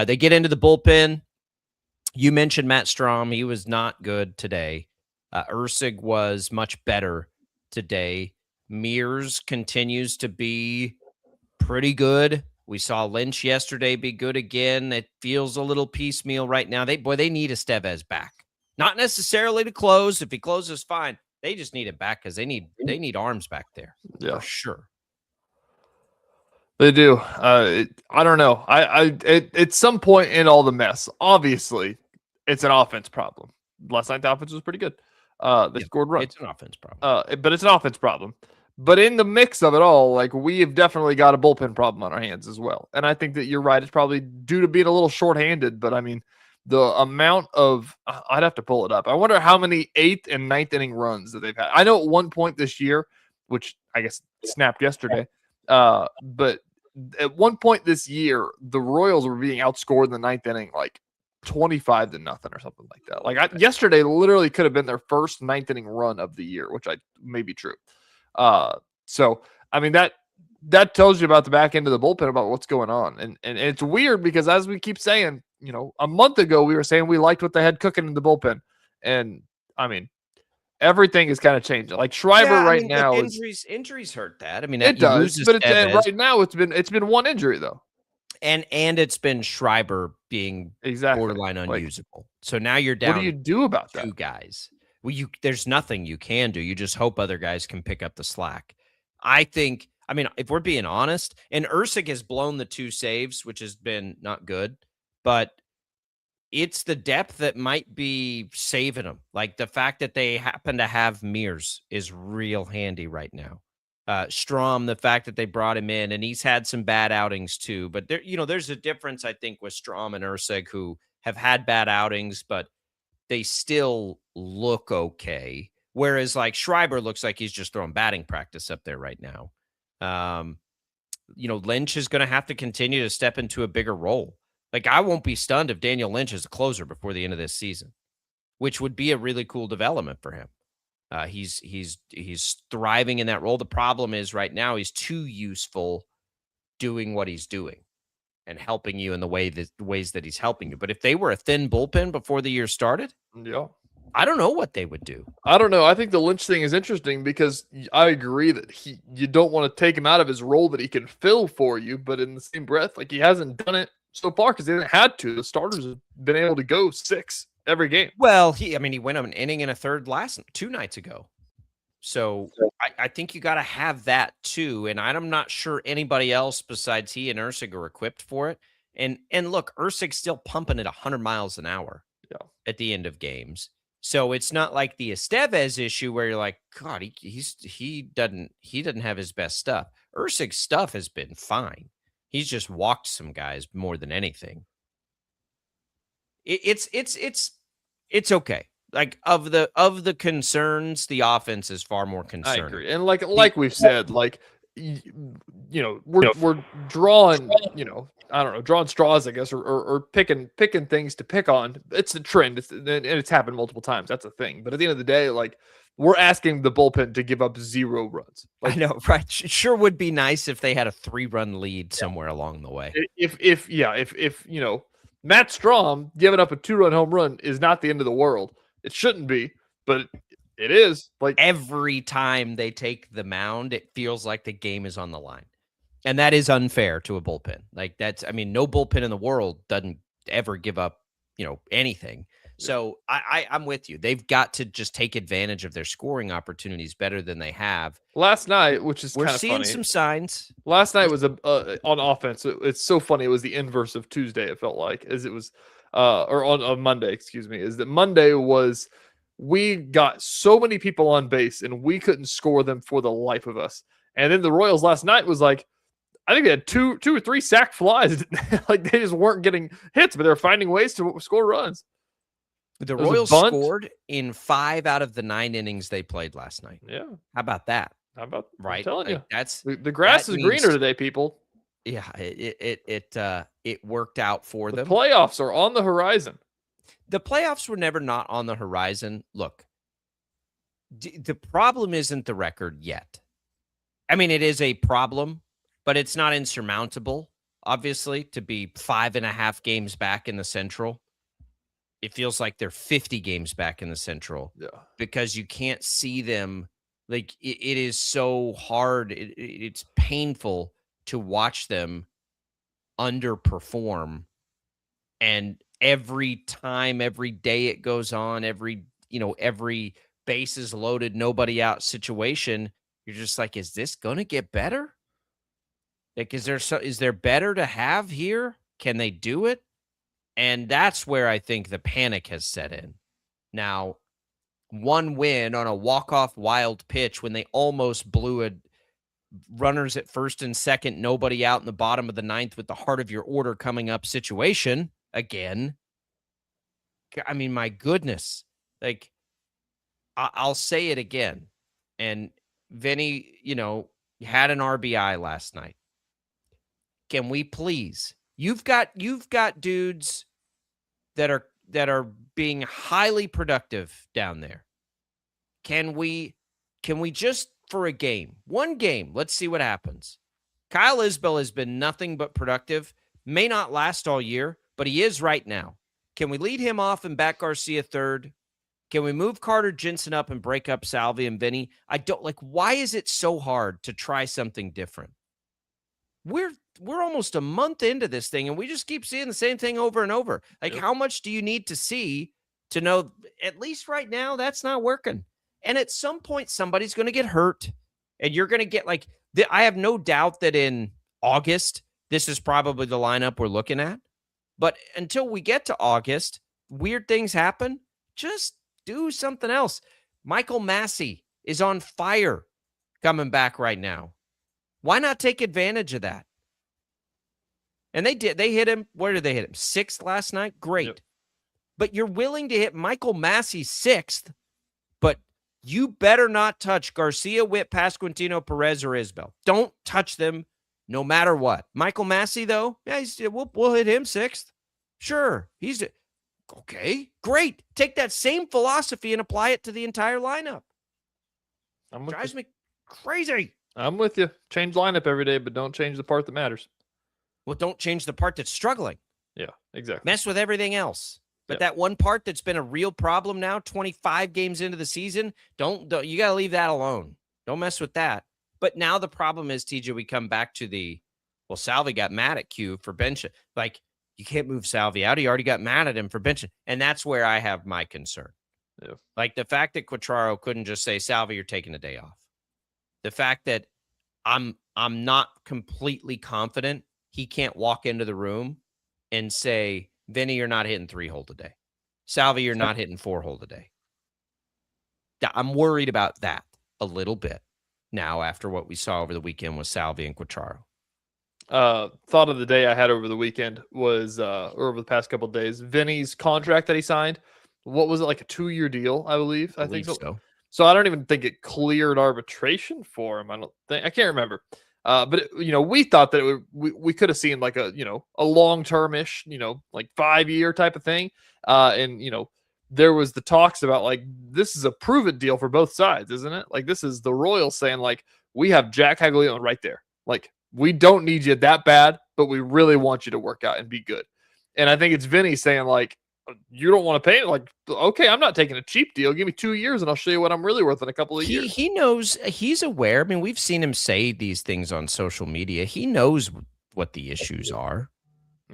They get into the bullpen. You mentioned Matt Strom. He was not good today. Ursig was much better today. Mears continues to be pretty good. We saw Lynch yesterday be good again. It feels a little piecemeal right now. They need Estevez back. Not necessarily to close. If he closes, fine. They just need it back because they need arms back there for sure. They do. I don't know. At some point in all the mess, obviously, it's an offense problem. Last night, the offense was pretty good. They scored runs. It's an offense problem. But it's an offense problem. But in the mix of it all, like, we have definitely got a bullpen problem on our hands as well. And I think that you're right. It's probably due to being a little shorthanded. But I mean, the amount of I'd have to pull it up. I wonder how many 8th and 9th inning runs that they've had. I know at one point this year, which I guess snapped yesterday, but at one point this year, the Royals were being outscored in the 9th inning like 25-0 or something like that. Like yesterday literally could have been their first 9th inning run of the year, which may be true. So I mean that tells you about the back end of the bullpen, about what's going on. And it's weird because, as we keep saying, a month ago we were saying we liked what they had cooking in the bullpen. And I mean, everything is kind of changing. Like Schreiber now, injuries hurt that. I mean, it does, but right now it's been one injury though. And it's been Schreiber being borderline unusable. So now you're down. What do you do about that? 2 guys. Well, there's nothing you can do. You just hope other guys can pick up the slack. I mean, if we're being honest, and Ursig has blown the 2 saves, which has been not good, but it's the depth that might be saving them. Like the fact that they happen to have Mears is real handy right now. Strom, the fact that they brought him in, and he's had some bad outings too. But there's a difference, I think, with Strom and Ursig, who have had bad outings, but they still look okay. Whereas like Schreiber looks like he's just throwing batting practice up there right now. Lynch is going to have to continue to step into a bigger role. Like, I won't be stunned if Daniel Lynch is a closer before the end of this season, which would be a really cool development for him. He's thriving in that role. The problem is right now he's too useful doing what he's doing and helping you in the ways that he's helping you. But if they were a thin bullpen before the year started, I don't know what they would do. I don't know. I think the Lynch thing is interesting because I agree that you don't want to take him out of his role that he can fill for you, but in the same breath, like, he hasn't done it so far because they haven't had to. The starters have been able to go 6 every game. Well, he went an inning and a third 2 nights ago. So I think you got to have that too. And I'm not sure anybody else besides he and Ursig are equipped for it. And look, Ursig's still pumping at 100 miles an hour at the end of games. So it's not like the Estevez issue where you're like, God, he doesn't have his best stuff. Ursig's stuff has been fine. He's just walked some guys more than anything. It's okay. Like, of the concerns, the offense is far more concerned. I agree. And like we've said, like, we're drawing, I don't know, drawing straws, I guess, or picking things to pick on. It's a trend, and it's happened multiple times. That's a thing. But at the end of the day, like, we're asking the bullpen to give up 0 runs. Like, I know, right? It sure would be nice if they had a 3-run lead somewhere along the way. If Matt Strom giving up a 2-run home run is not the end of the world. It shouldn't be, but it is. Like, every time they take the mound, it feels like the game is on the line. And that is unfair to a bullpen. Like, no bullpen in the world doesn't ever give up, anything. So I'm with you. They've got to just take advantage of their scoring opportunities better than they have. Last night, which is kind of funny. We're seeing some signs. Last night was on offense. It's so funny. It was the inverse of Tuesday. It felt like, as it was, or on Monday, excuse me, is that Monday was, we got so many people on base and we couldn't score them for the life of us. And then the Royals last night was like, I think they had two or three sack flies. Like, they just weren't getting hits, but they're finding ways to score runs. The Royals scored in 5 out of the 9 innings they played last night. Yeah. How about that? Right? I'm telling you. That's the grass is greener today, people. Yeah, it worked out for them. The playoffs are on the horizon. The playoffs were never not on the horizon. Look, The problem isn't the record yet. I mean, it is a problem, but it's not insurmountable, obviously, to be 5.5 games back in the Central. It feels like they're 50 games back in the Central because you can't see them. Like, it is so hard. It's painful to watch them underperform. And every time, every day it goes on, every bases loaded, nobody out situation, you're just like, is this going to get better? Like, is there better to have here? Can they do it? And that's where I think the panic has set in. Now, one win on a walk-off wild pitch when they almost blew runners at first and second, nobody out in the bottom of the ninth with the heart of your order coming up situation again. I mean, my goodness. Like, I'll say it again. And Vinny, had an RBI last night. Can we please? You've got dudes that are being highly productive down there. Can we just for a game, one game, let's see what happens. Kyle Isbell has been nothing but productive. May not last all year, but he is right now. Can we lead him off and back Garcia third? Can we move Carter Jensen up and break up Salvi and Vinny? I don't why is it so hard to try something different? We're almost a month into this thing, and we just keep seeing the same thing over and over. Like, how much do you need to see to know, at least right now, that's not working? And at some point, somebody's going to get hurt, and you're going to get I have no doubt that in August, this is probably the lineup we're looking at. But until we get to August, weird things happen. Just do something else. Michael Massey is on fire coming back right now. Why not take advantage of that? And they did. They hit him. Where did they hit him? 6th last night? Great. Yep. But you're willing to hit Michael Massey 6th, but you better not touch Garcia, Witt, Pasquantino, Perez, or Isbell. Don't touch them no matter what. Michael Massey, though, yeah, we'll hit him 6th. Sure. He's okay. Great. Take that same philosophy and apply it to the entire lineup. Drives me crazy. I'm with you. Change lineup every day, but don't change the part that matters. Well, don't change the part that's struggling. Yeah, exactly. Mess with everything else. But that one part that's been a real problem now, 25 games into the season, don't you got to leave that alone. Don't mess with that. But now the problem is, TJ, we come back to Salvi got mad at Q for benching. Like, you can't move Salvi out. He already got mad at him for benching. And that's where I have my concern. Yeah. Like, the fact that Quatraro couldn't just say, Salvi, you're taking a day off. The fact that I'm not completely confident he can't walk into the room and say, Vinny, you're not hitting 3-hole today. Salvi, you're not hitting 4-hole today. I'm worried about that a little bit now after what we saw over the weekend with Salvi and Quatraro. Thought of the day I had over the weekend was, or over the past couple of days, Vinny's contract that he signed. What was it, like a 2-year deal, I believe? I think so. So I don't even think it cleared arbitration for him. I can't remember. But we thought that we could have seen like a long-term-ish, like 5-year type of thing. And there was the talks about like, this is a proven deal for both sides, isn't it? Like, this is the Royals saying like, we have Jack Caglione right there. Like, we don't need you that bad, but we really want you to work out and be good. And I think it's Vinny saying like, you don't want to pay it? Like, okay, I'm not taking a cheap deal. Give me 2 years and I'll show you what I'm really worth in a couple of years. He knows, he's aware. I mean, we've seen him say these things on social media. He knows what the issues are,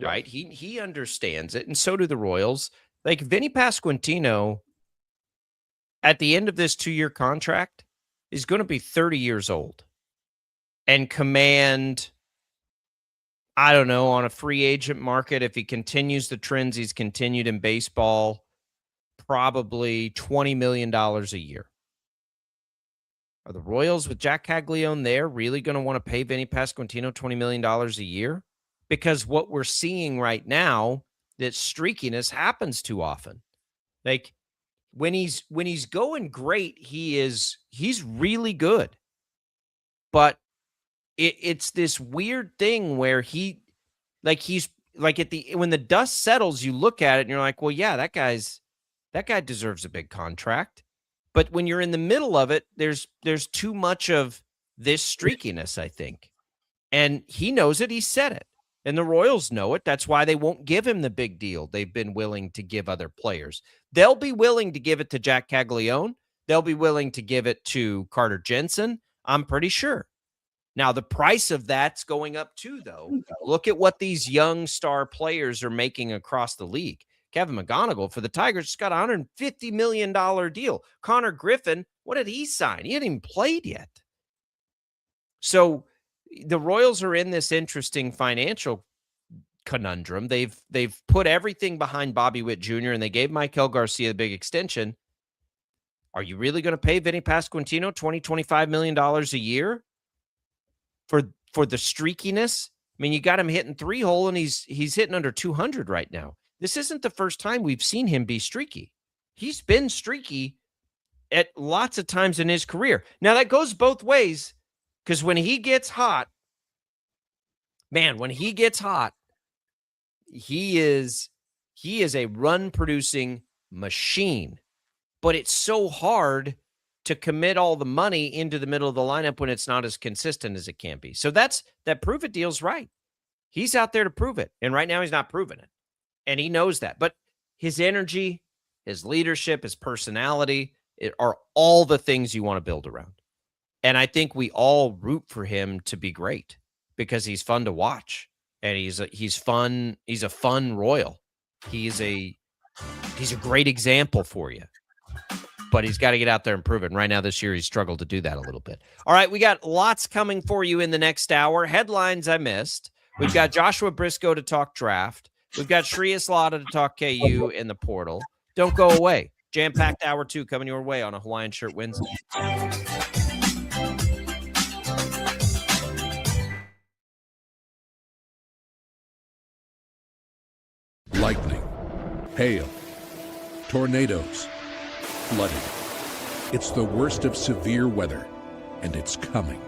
right? He understands it, and so do the Royals. Like, Vinny Pasquantino, at the end of this 2-year contract, is going to be 30 years old and command, I don't know, on a free agent market, if he continues the trends he's continued in baseball, probably $20 million a year. Are the Royals with Jack Caglione there really going to want to pay Vinny Pasquantino $20 million a year? Because what we're seeing right now, that streakiness happens too often. Like, when he's going great, he's really good. But it's this weird thing where he's like when the dust settles, you look at it and you're like, well, yeah, that guy deserves a big contract. But when you're in the middle of it, there's too much of this streakiness, I think. And he knows it. He said it. And the Royals know it. That's why they won't give him the big deal they've been willing to give other players. They'll be willing to give it to Jack Caglione. They'll be willing to give it to Carter Jensen, I'm pretty sure. Now, the price of that's going up too, though. Look at what these young star players are making across the league. Kevin McGonigal for the Tigers just got a $150 million deal. Connor Griffin, what did he sign? He hadn't even played yet. So the Royals are in this interesting financial conundrum. They've put everything behind Bobby Witt Jr. and they gave Maikel Garcia a big extension. Are you really going to pay Vinny Pasquantino $20-25 million a year for the streakiness? I mean, you got him hitting 3-hole and he's hitting under 200 right now. This isn't the first time we've seen him be streaky. He's been streaky at lots of times in his career. Now that goes both ways, because when he gets hot, he is a run-producing machine. But it's so hard to commit all the money into the middle of the lineup when it's not as consistent as it can be. So that prove it deal's right. He's out there to prove it. And right now he's not proving it. And he knows that. But his energy, his leadership, his personality are all the things you want to build around. And I think we all root for him to be great because he's fun to watch. And he's fun. He's a fun Royal. He's a great example for you. But he's got to get out there and prove it. And right now this year, he's struggled to do that a little bit. All right, we got lots coming for you in the next hour. Headlines I missed. We've got Joshua Brisco to talk draft. We've got Shreyas Laddha to talk KU in the portal. Don't go away. Jam-packed hour 2 coming your way on a Hawaiian Shirt Wednesday. Lightning, hail, tornadoes, flooding. It's the worst of severe weather, and it's coming.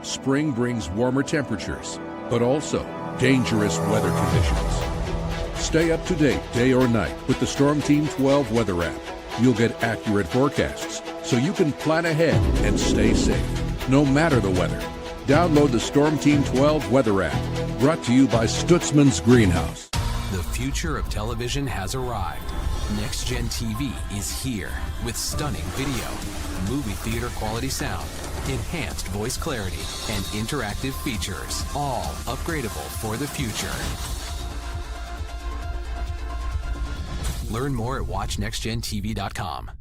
Spring brings warmer temperatures, but also dangerous weather conditions. Stay up to date day or night with the Storm Team 12 weather app. You'll get accurate forecasts, so you can plan ahead and stay safe, no matter the weather. Download the Storm Team 12 weather app, brought to you by Stutzman's Greenhouse. The future of television has arrived. Next Gen TV is here with stunning video, movie theater quality sound, enhanced voice clarity, and interactive features, all upgradable for the future. Learn more at watchnextgentv.com.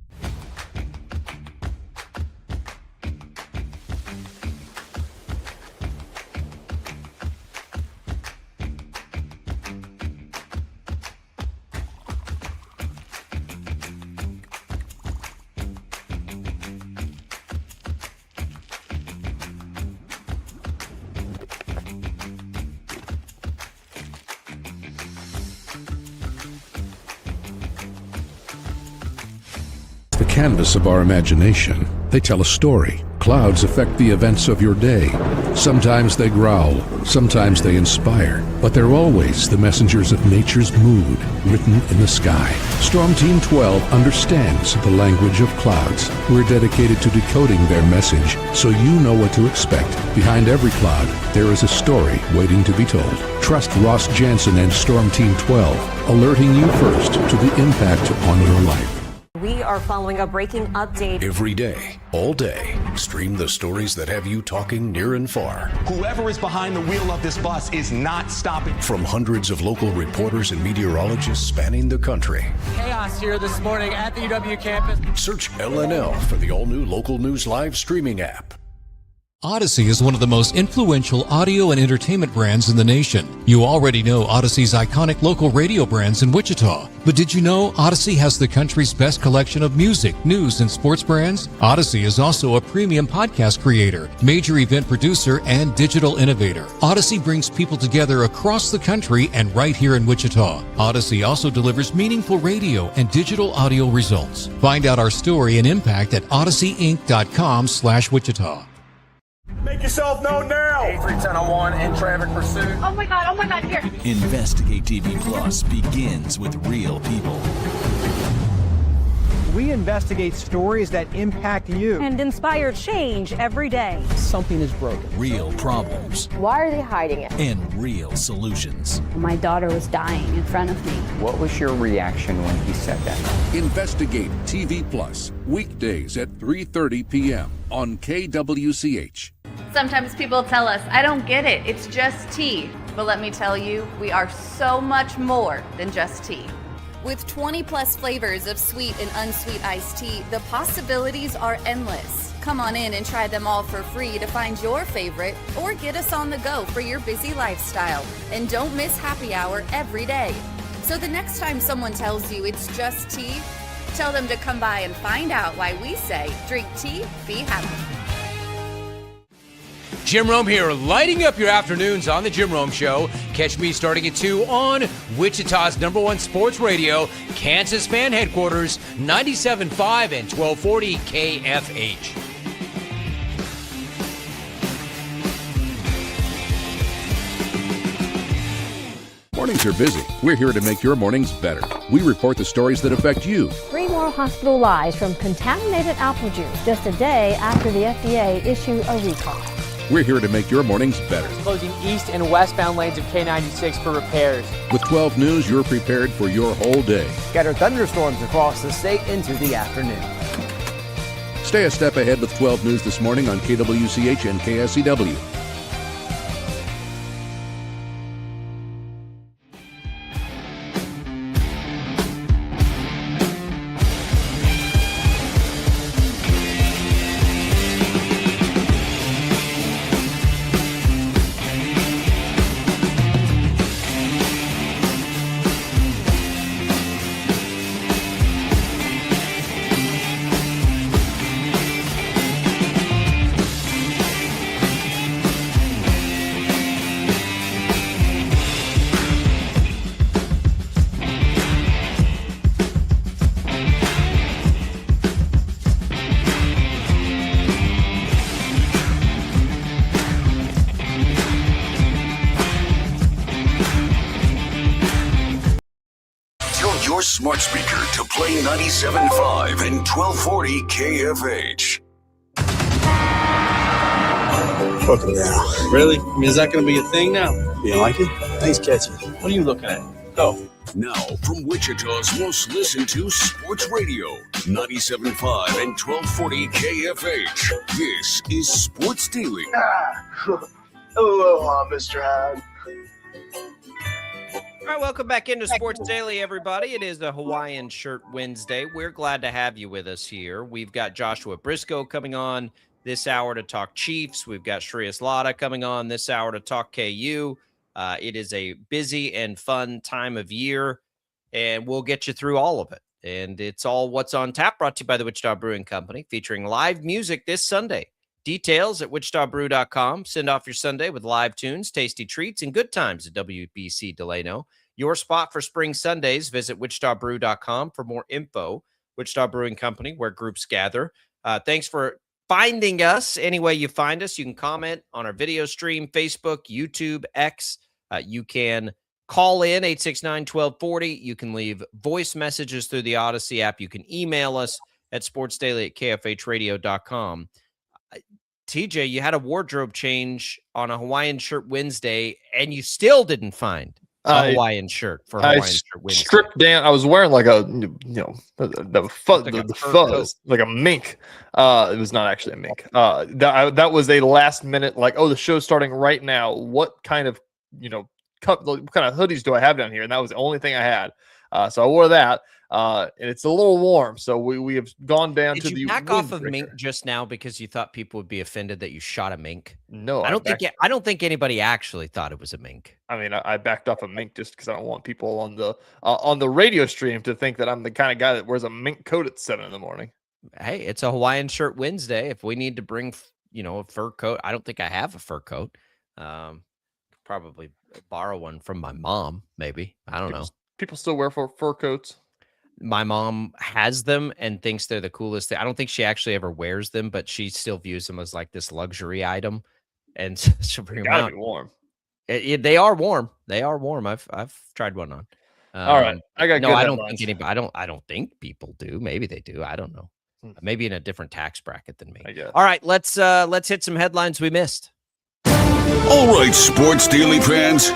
Canvas of our imagination. They tell a story. Clouds affect the events of your day. Sometimes they growl, sometimes they inspire, but they're always the messengers of nature's mood, written in the sky. Storm Team 12 understands the language of clouds. We're dedicated to decoding their message, so you know what to expect. Behind every cloud, there is a story waiting to be told. Trust Ross Jansen and Storm Team 12, alerting you first to the impact on your life. We are following a breaking update. Every day, all day, stream the stories that have you talking near and far. Whoever is behind the wheel of this bus is not stopping. From hundreds of local reporters and meteorologists spanning the country. Chaos here this morning at the UW campus. Search LNL for the all-new Local News Live streaming app. Odyssey is one of the most influential audio and entertainment brands in the nation. You already know Odyssey's iconic local radio brands in Wichita. But did you know Odyssey has the country's best collection of music, news, and sports brands? Odyssey is also a premium podcast creator, major event producer, and digital innovator. Odyssey brings people together across the country and right here in Wichita. Odyssey also delivers meaningful radio and digital audio results. Find out our story and impact at odysseyinc.com/Wichita. Make yourself known now. 831001 in traffic pursuit. Oh my God, here. Investigate TV Plus begins with real people. We investigate stories that impact you and inspire change every day. Something is broken. Real problems. Why are they hiding it? And real solutions. My daughter was dying in front of me. What was your reaction when he said that? Investigate TV Plus, weekdays at 3:30 p.m. on KWCH. Sometimes people tell us, I don't get it, it's just tea. But let me tell you, we are so much more than just tea. With 20 plus flavors of sweet and unsweet iced tea, the possibilities are endless. Come on in and try them all for free to find your favorite or get us on the go for your busy lifestyle. And don't miss happy hour every day. So the next time someone tells you it's just tea, tell them to come by and find out why we say drink tea, be happy. Jim Rome here, lighting up your afternoons on The Jim Rome Show. Catch me starting at 2 on Wichita's #1 sports radio, Kansas Fan Headquarters, 97.5 and 1240 KFH. Mornings are busy. We're here to make your mornings better. We report the stories that affect you. 3 more hospital lies from contaminated apple juice just a day after the FDA issued a recall. We're here to make your mornings better. Closing east and westbound lanes of K96 for repairs. With 12 News, you're prepared for your whole day. Scattered thunderstorms across the state into the afternoon. Stay a step ahead with 12 News this morning on KWCH and KSCW. Your smart speaker to play 97.5 and 1240 KFH. Fuck yeah. Really? I mean, is that going to be a thing now? You like it? Nice catchy. What are you looking at? Go. Now, from Wichita's most listened to sports radio, 97.5 and 1240 KFH, this is Sports Daily. Aloha, Mr. Hyde. All right, welcome back into Sports Daily, everybody. It is a Hawaiian Shirt Wednesday. We're glad to have you with us here. We've got Joshua Brisco coming on this hour to talk Chiefs. We've got Shreyas Laddha coming on this hour to talk KU. It is a busy and fun time of year, and we'll get you through all of it. And it's all what's on tap, brought to you by the Wichita Brewing Company, featuring live music this Sunday. Details at wichitabrew.com. Send off your Sunday with live tunes, tasty treats, and good times at WBC Delano. Your spot for spring Sundays. Visit wichitabrew.com for more info. Wichita Brewing Company, where groups gather. Thanks for finding us. Any way you find us, you can comment on our video stream, Facebook, YouTube, X. You can call in 869-1240. You can leave voice messages through the Odyssey app. You can email us at sportsdaily@kfhradio.com. TJ, you had a wardrobe change on a Hawaiian Shirt Wednesday, and you still didn't find a Hawaiian shirt for Hawaiian Shirt Wednesday. Stripped down. I was wearing like a, the fuzz, like a mink. It was not actually a mink. That was a last minute, like, oh, the show's starting right now. What kind of, what kind of hoodies do I have down here? And that was the only thing I had. So I wore that. And it's a little warm, so we have gone down to the. Did you back off of mink just now because you thought people would be offended that you shot a mink? No, I don't think anybody actually thought it was a mink. I mean, I backed off a mink just because I don't want people on the radio stream to think that I'm the kind of guy that wears a mink coat at 7 a.m. Hey, it's a Hawaiian Shirt Wednesday. If we need to bring, a fur coat, I don't think I have a fur coat. Probably borrow one from my mom, maybe. I don't know. People still wear fur coats. My mom has them and thinks they're the coolest thing. I don't think she actually ever wears them, but she still views them as like this luxury item. And she'll bring them out. Be warm. They are warm. They are warm. I've tried one on. All right, I got no. good I don't headlines. think anybody. I don't think people do. Maybe they do. I don't know. Maybe in a different tax bracket than me. I guess. All right, let's hit some headlines we missed. All right, Sports Daily fans,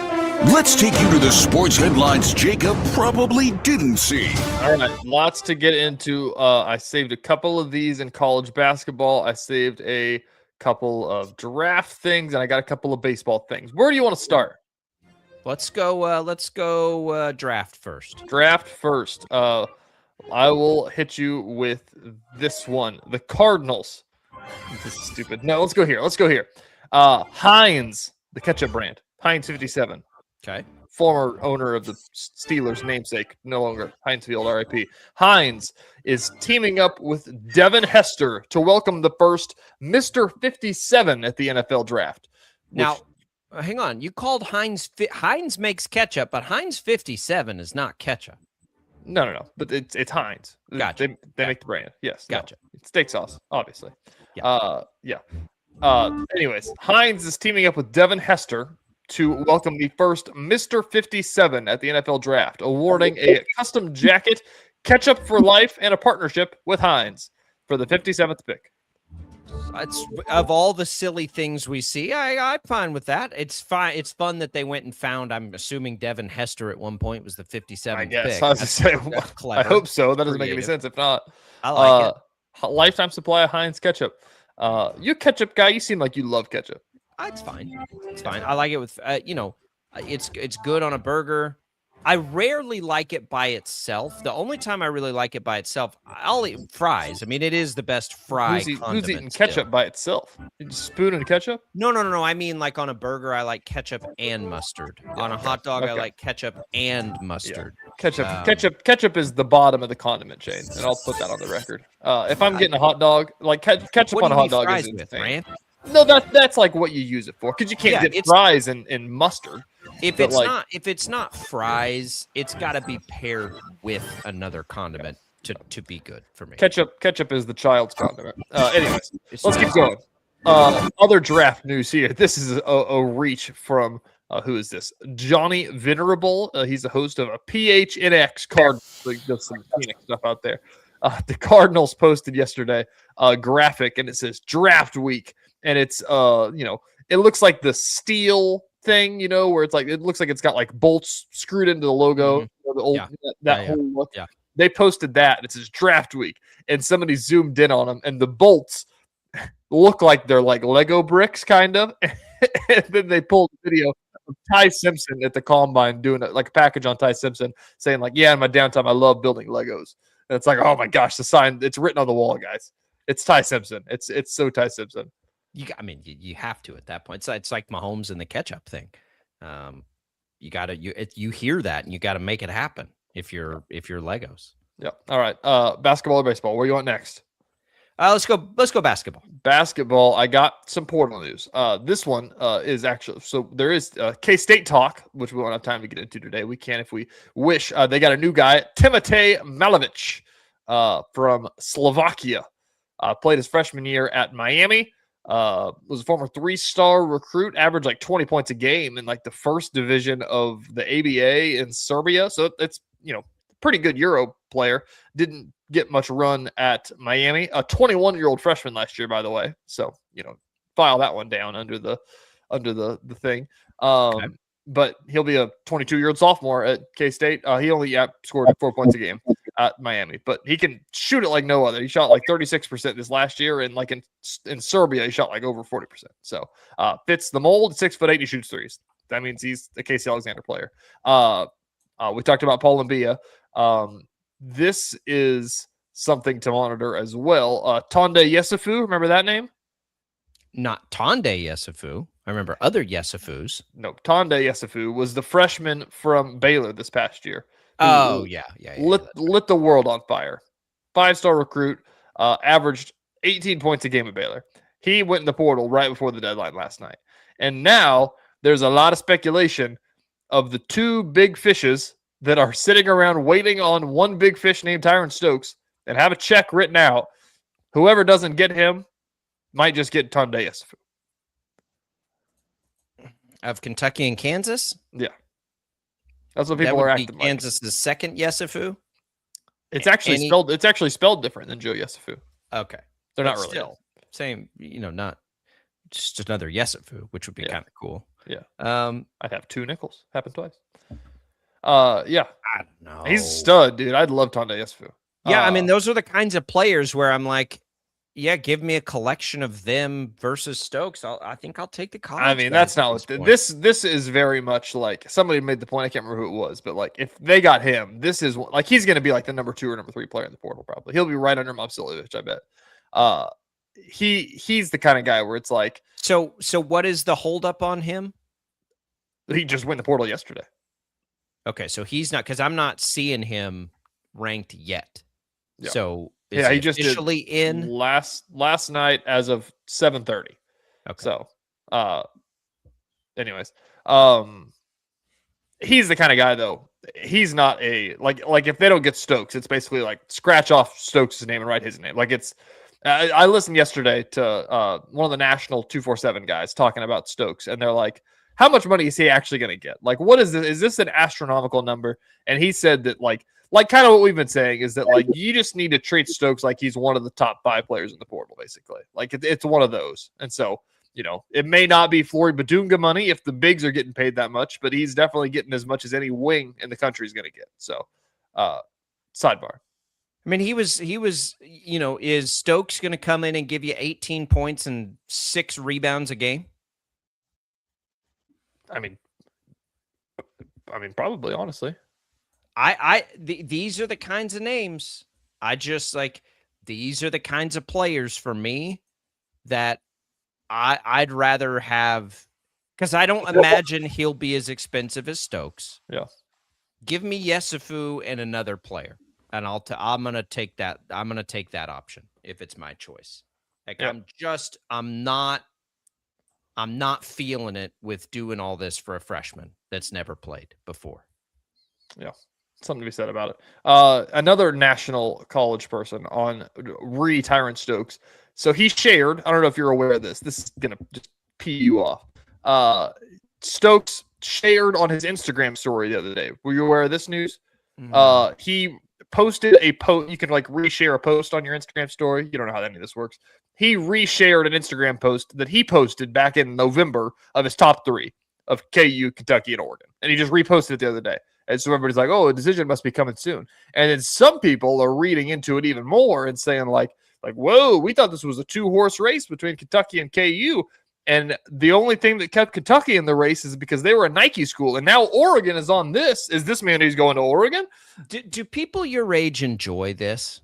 let's take you to the sports headlines Jacob probably didn't see. All right, lots to get into. I saved a couple of these in college basketball. I saved a couple of draft things, and I got a couple of baseball things. Where do you want to start? Let's go draft first. Draft first. I will hit you with this one. The Cardinals. This is stupid. No, let's go here. Heinz, the ketchup brand. Heinz 57. Okay. Former owner of the Steelers' namesake, no longer Heinz Field, RIP. Heinz is teaming up with Devin Hester to welcome the first Mr. 57 at the NFL draft. Now, hang on. You called Heinz makes ketchup, but Heinz 57 is not ketchup. No. But it's Heinz. Gotcha. They make the brand. Yes. Gotcha. No, it's steak sauce, obviously. Yeah. Anyways, Heinz is teaming up with Devin Hester to welcome the first Mr. 57 at the NFL draft, awarding a custom jacket, ketchup for life, and a partnership with Heinz for the 57th pick. It's of all the silly things we see, I'm fine with that. It's fine. It's fun that they went and found. I'm assuming Devin Hester at one point was the 57th I guess. pick. I was to say, clever. I hope so. That doesn't make any sense. If not, I like it. Lifetime supply of Heinz ketchup. You ketchup guy. You seem like you love ketchup. It's fine. It's fine. I like it with it's good on a burger. I rarely like it by itself. The only time I really like it by itself, I'll eat fries. I mean, it is the best fry condiment. Who's eating ketchup by itself? You just spoon and ketchup? No. I mean, like on a burger, I like ketchup and mustard. On a hot dog, I like ketchup and mustard. Yeah. Ketchup is the bottom of the condiment chain, and I'll put that on the record. If I'm getting a hot dog, like ketchup on a hot dog is insane. No, that's like what you use it for, because you can't dip fries in mustard. If it's not fries, it's got to be paired with another condiment to be good for me. Ketchup is the child's condiment. Anyways, let's keep going. Other draft news here. This is a reach from who is this? Johnny Venerable. He's the host of a PHNX card. There's some Phoenix stuff out there. The Cardinals posted yesterday a graphic, and it says Draft Week, and it's it looks like the steel thing, where it's like it looks like it's got like bolts screwed into the logo, the old whole look. Yeah. They posted that, and it says Draft Week, and somebody zoomed in on them, and the bolts look like they're like Lego bricks, kind of. And then they pulled a video of Ty Simpson at the combine doing like a package on Ty Simpson, saying like, "Yeah, in my downtime, I love building Legos." And it's like, oh my gosh, the sign, it's written on the wall, guys. It's Ty Simpson. It's so Ty Simpson. You have to at that point. It's like Mahomes and the ketchup thing. You hear that, and you got to make it happen if you're Legos. Yep. All right. Basketball or baseball? Where you want next? Let's go basketball. Basketball. I got some portal news. This one is actually, so there is K-State talk, which we won't have time to get into today. We can if we wish. They got a new guy, Timotej Malovic, from Slovakia. Played his freshman year at Miami. Was a former 3-star recruit, averaged like 20 points a game in like the first division of the ABA in Serbia. So it's, pretty good Euro player. Didn't get much run at Miami. A 21-year-old freshman last year, by the way. So, file that one down under the thing. Okay. But he'll be a 22-year-old sophomore at K-State. He only scored 4 points a game at Miami, but he can shoot it like no other. He shot like 36% this last year, and like in Serbia, he shot like over 40%. So fits the mold. 6'8", he shoots threes. That means he's a Casey Alexander player. We talked about Paul Mbia. This is something to monitor as well. Tonde Yesufu, remember that name? Not Tonde Yesufu. I remember other Yesufus. No, Tonde Yesufu was the freshman from Baylor this past year. Oh, yeah. Lit the world on fire. 5-star recruit, averaged 18 points a game at Baylor. He went in the portal right before the deadline last night. And now there's a lot of speculation of the two big fishes that are sitting around waiting on one big fish named Tyron Stokes and have a check written out. Whoever doesn't get him might just get Tonde Yesufu. Of Kentucky and Kansas? Yeah. That's what That people would are be acting like. Kansas's second Yesufu. It's actually spelled. It's actually spelled different than Joe Yesufu. Okay, They're but not related. still same. Not just another Yesufu, which would be kind of cool. Yeah. I'd have 2 nickels. Happened twice. Yeah. I don't know. He's a stud, dude. I'd love Tonda Yesufu. Yeah, I mean, those are the kinds of players where I'm like, yeah, give me a collection of them versus Stokes. I think I'll take the college. I mean, that's not what this is very much like. Somebody made the point. I can't remember who it was, but like if they got him, this is like he's going to be like the number 2 or number 3 player in the portal. Probably he'll be right under Mopsilovic, I bet. He's the kind of guy where it's like. So what is the holdup on him? He just went in the portal yesterday. Okay, so he's not, because I'm not seeing him ranked yet. Yeah. So he just officially in last night as of 7:30. Okay. So, anyways, he's the kind of guy though. He's not a like if they don't get Stokes, it's basically like scratch off Stokes' name and write his name. Like it's. I listened yesterday to one of the national 247 guys talking about Stokes, and they're like, how much money is he actually going to get? Like, what is this? Is this an astronomical number? And he said that like kind of what we've been saying is that like you just need to treat Stokes like he's one of the top 5 players in the portal, basically. Like it's one of those. And so, it may not be Flory Badunga money if the bigs are getting paid that much, but he's definitely getting as much as any wing in the country is going to get. So, sidebar. I mean, he was, is Stokes going to come in and give you 18 points and 6 rebounds a game? I mean, probably, honestly. These are the kinds of names. These are the kinds of players for me that I'd rather have, because I don't imagine he'll be as expensive as Stokes. Yeah. Give me Yesufu and another player, and I'm gonna take that. I'm gonna take that option if it's my choice. Like I'm not feeling it with doing all this for a freshman that's never played before. Yeah. Something to be said about it. Another national college person on Tyrant Stokes. So he shared, I don't know if you're aware of this. This is going to just pee you off. Stokes shared on his Instagram story the other day. Were you aware of this news? Mm-hmm. He posted a post. You can like reshare a post on your Instagram story. You don't know how any of this works. He reshared an Instagram post that he posted back in November of his top 3 of KU, Kentucky, and Oregon. And he just reposted it the other day. And so everybody's like, oh, a decision must be coming soon. And then some people are reading into it even more and saying like, whoa, we thought this was a 2-horse race between Kentucky and KU. And the only thing that kept Kentucky in the race is because they were a Nike school. And now Oregon is on this. Is this man who's going to Oregon? Do people your age enjoy this?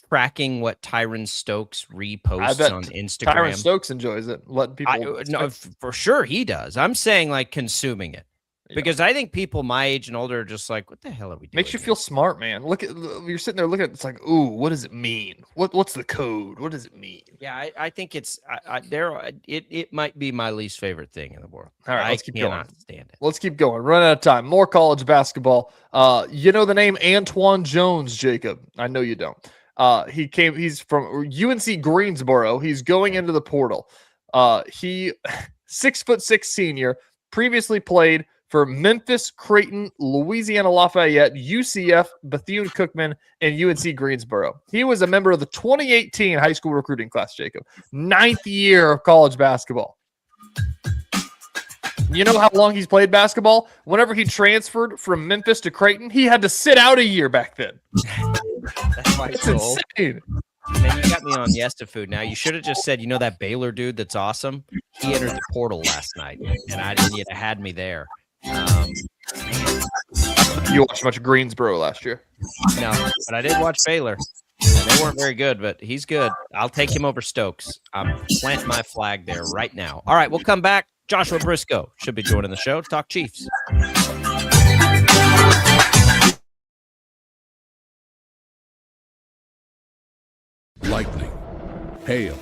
Tracking what Tyron Stokes reposts on Instagram? Tyron Stokes enjoys it. Letting people. No, for sure he does. I'm saying like consuming it. Yeah. Because I think people my age and older are just like, what the hell are we doing? Makes you feel smart, man. You're sitting there looking at it, it's like, ooh, what does it mean? What's the code? What does it mean? Yeah, I think it's it might be my least favorite thing in the world. All right, let's keep going. Stand it. Let's keep going. Run out of time. More college basketball. You know the name Antoine Jones, Jacob? I know you don't. He's from UNC Greensboro. He's going into the portal. He 6'6" senior, previously played for Memphis, Creighton, Louisiana Lafayette, UCF, Bethune-Cookman, and UNC Greensboro. He was a member of the 2018 high school recruiting class, Jacob. 9th year of college basketball. You know how long he's played basketball? Whenever he transferred from Memphis to Creighton, he had to sit out a year back then. That's why it's insane. Man, you got me on Yesufu. Now you should have just said, that Baylor dude that's awesome. He entered the portal last night, and you'd have had me there. You watched much Greensboro last year? No, but I did watch Baylor. And they weren't very good, but he's good. I'll take him over Stokes. I'm planting my flag there right now. All right, we'll come back. Joshua Brisco should be joining the show to talk Chiefs. Lightning, hail,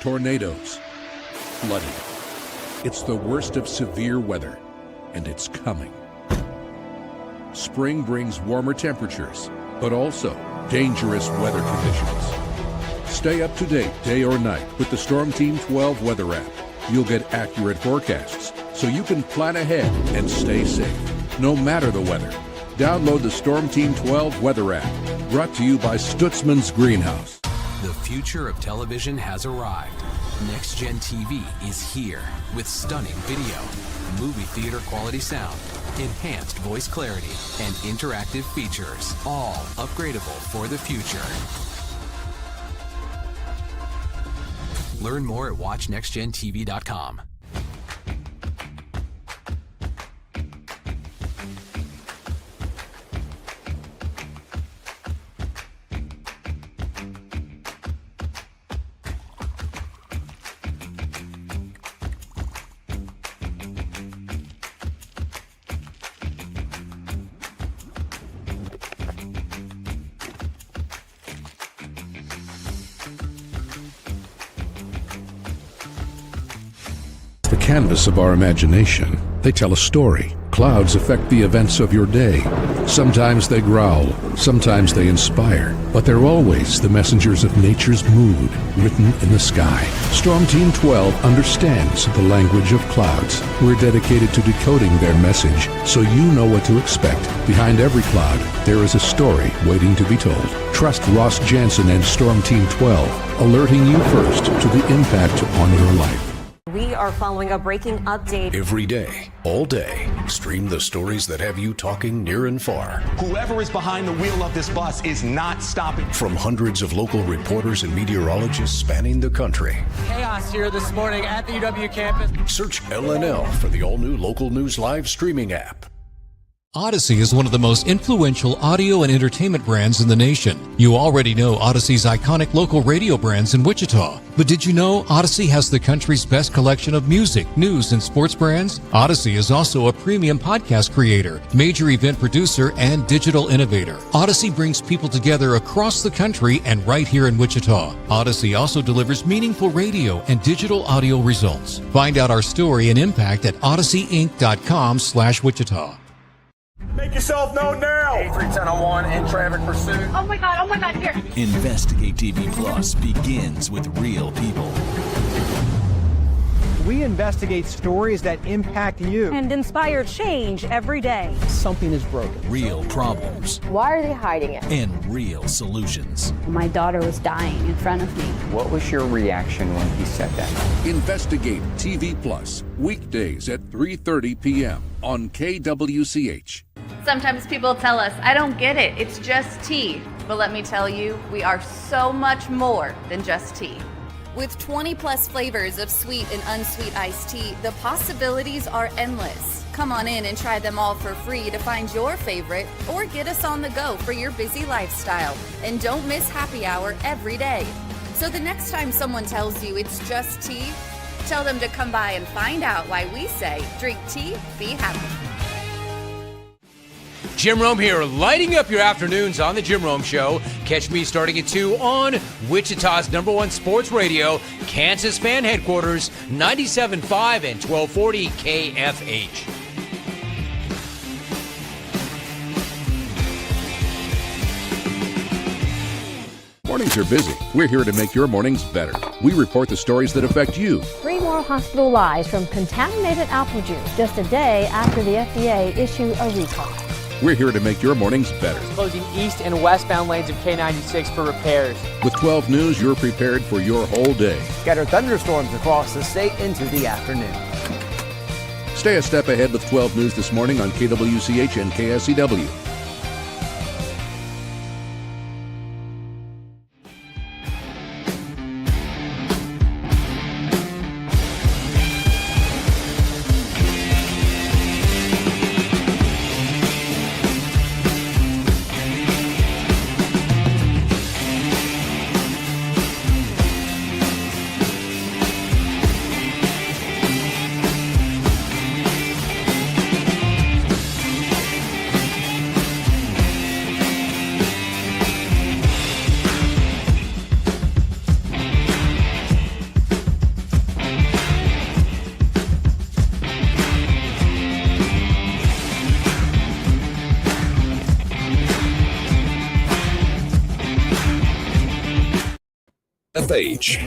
tornadoes, flooding. It's the worst of severe weather, and it's coming. Spring brings warmer temperatures, but also dangerous weather conditions. Stay up to date day or night with the Storm Team 12 weather app. You'll get accurate forecasts so you can plan ahead and stay safe. no matter the weather. Download the Storm Team 12 Weather app, brought to you by Stutzman's Greenhouse. The future of television has arrived. Next Gen TV is here with stunning video, movie theater quality sound, enhanced voice clarity, and interactive features, all upgradable for the future. Learn more at watchnextgentv.com. The canvas of our imagination. They tell a story. Clouds affect the events of your day. Sometimes they growl, sometimes they inspire, but they're always the messengers of nature's mood, written in the sky. Storm Team 12 understands the language of clouds. We're dedicated to decoding their message, so you know what to expect. Behind every cloud, there is a story waiting to be told. Trust Ross Jansen and Storm Team 12, alerting you first to the impact on your life. We are following a breaking update. Every day, all day, stream the stories that have you talking near and far. Whoever is behind the wheel of this bus is not stopping. From hundreds of local reporters and meteorologists spanning the country. Chaos here this morning at the UW campus. Search LNL for the all-new Local News Live streaming app. Odyssey is one of the most influential audio and entertainment brands in the nation. You already know Odyssey's iconic local radio brands in Wichita. But did you know Odyssey has the country's best collection of music, news, and sports brands? Odyssey is also a premium podcast creator, major event producer, and digital innovator. Odyssey brings people together across the country and right here in Wichita. Odyssey also delivers meaningful radio and digital audio results. Find out our story and impact at odysseyinc.com/Wichita. Make yourself known now. 831001 in traffic pursuit. Oh my God, here. Investigate TV Plus begins with real people. We investigate stories that impact you. And inspire change every day. Something is broken. Real problems. Why are they hiding it? And real solutions. My daughter was dying in front of me. What was your reaction when he said that? Investigate TV Plus, weekdays at 3:30 p.m. on KWCH. Sometimes people tell us, I don't get it, it's just tea. But let me tell you, we are so much more than just tea. With 20 plus flavors of sweet and unsweet iced tea, the possibilities are endless. Come on in and try them all for free to find your favorite or get us on the go for your busy lifestyle. And don't miss happy hour every day. So the next time someone tells you it's just tea, tell them to come by and find out why we say, drink tea, be happy. Jim Rome here, lighting up your afternoons on The Jim Rome Show. Catch me starting at 2 on Wichita's #1 sports radio, Kansas fan headquarters, 97.5 and 1240 KFH. Mornings are busy. We're here to make your mornings better. We report the stories that affect you. 3 more hospital lies from contaminated apple juice just a day after the FDA issued a recall. We're here to make your mornings better. Closing east and westbound lanes of K96 for repairs. With 12 News, you're prepared for your whole day. Scattered thunderstorms across the state into the afternoon. Stay a step ahead with 12 News this morning on KWCH and KSCW. FH.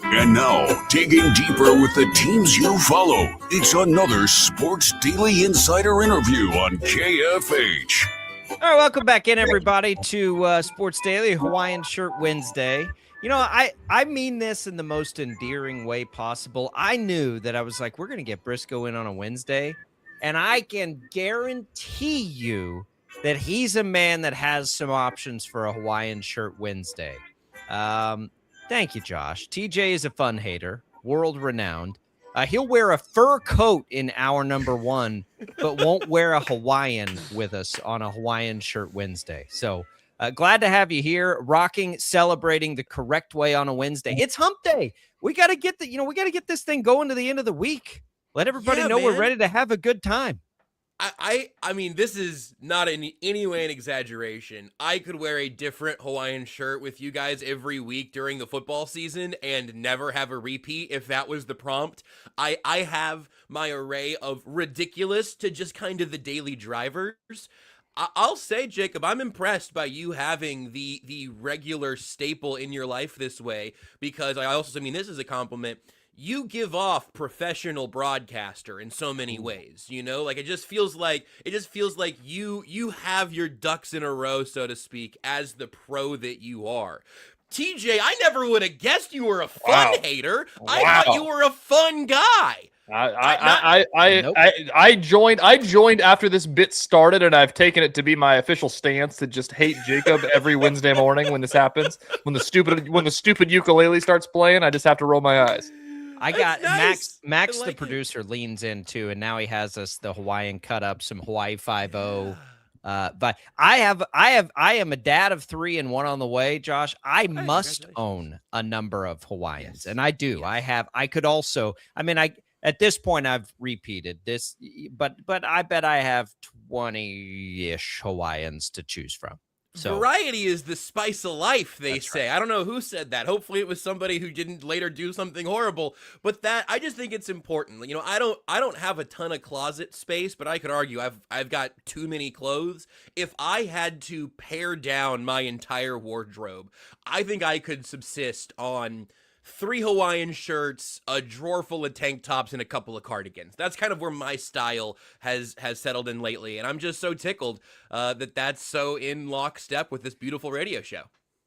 And And now, digging deeper with the teams you follow, it's another Sports Daily Insider interview on KFH. All right, welcome back in, everybody, to Sports Daily Hawaiian Shirt Wednesday. You know, I mean this in the most endearing way possible. I knew that I was like, we're going to get Brisco in on a Wednesday, and I can guarantee you that he's a man that has some options for a Hawaiian Shirt Wednesday. Thank you, Josh. TJ is a fun hater, world-renowned. He'll wear a fur coat in hour number 1, but won't wear a Hawaiian with us on a Hawaiian Shirt Wednesday. So glad to have you here, rocking, celebrating the correct way on a Wednesday. It's Hump Day. We got to get we got to get this thing going to the end of the week. Let everybody know we're ready to have a good time. I mean, this is not in any way an exaggeration. I could wear a different Hawaiian shirt with you guys every week during the football season and never have a repeat if that was the prompt. I have my array of ridiculous to just kind of the daily drivers. I'll say, Jacob, I'm impressed by you having the regular staple in your life this way, because I mean, this is a compliment. You give off professional broadcaster in so many ways, you know, like it just feels like you have your ducks in a row, so to speak, as the pro that you are. TJ, I never would have guessed you were a fun hater. I thought you were a fun guy. I joined after this bit started, and I've taken it to be my official stance to just hate Jacob every Wednesday morning when this happens. When the stupid ukulele starts playing, I just have to roll my eyes. I got nice. Max the producer leans in too, and now he has us the Hawaiian cut up, some Hawaii 5-0. But I am a dad of 3 and 1 on the way, Josh. I must own a number of Hawaiians, and I do. Yes. I could also. I mean, at this point I've repeated this, but I bet I have 20-ish Hawaiians to choose from. So variety is the spice of life, they say. Right. I don't know who said that. Hopefully it was somebody who didn't later do something horrible. But that, I just think it's important. You know, I don't have a ton of closet space, but I could argue I've got too many clothes. If I had to pare down my entire wardrobe, I think I could subsist on 3 Hawaiian shirts, a drawer full of tank tops, and a couple of cardigans. That's kind of where my style has settled in lately, and I'm just so tickled that that's so in lockstep with this beautiful radio show.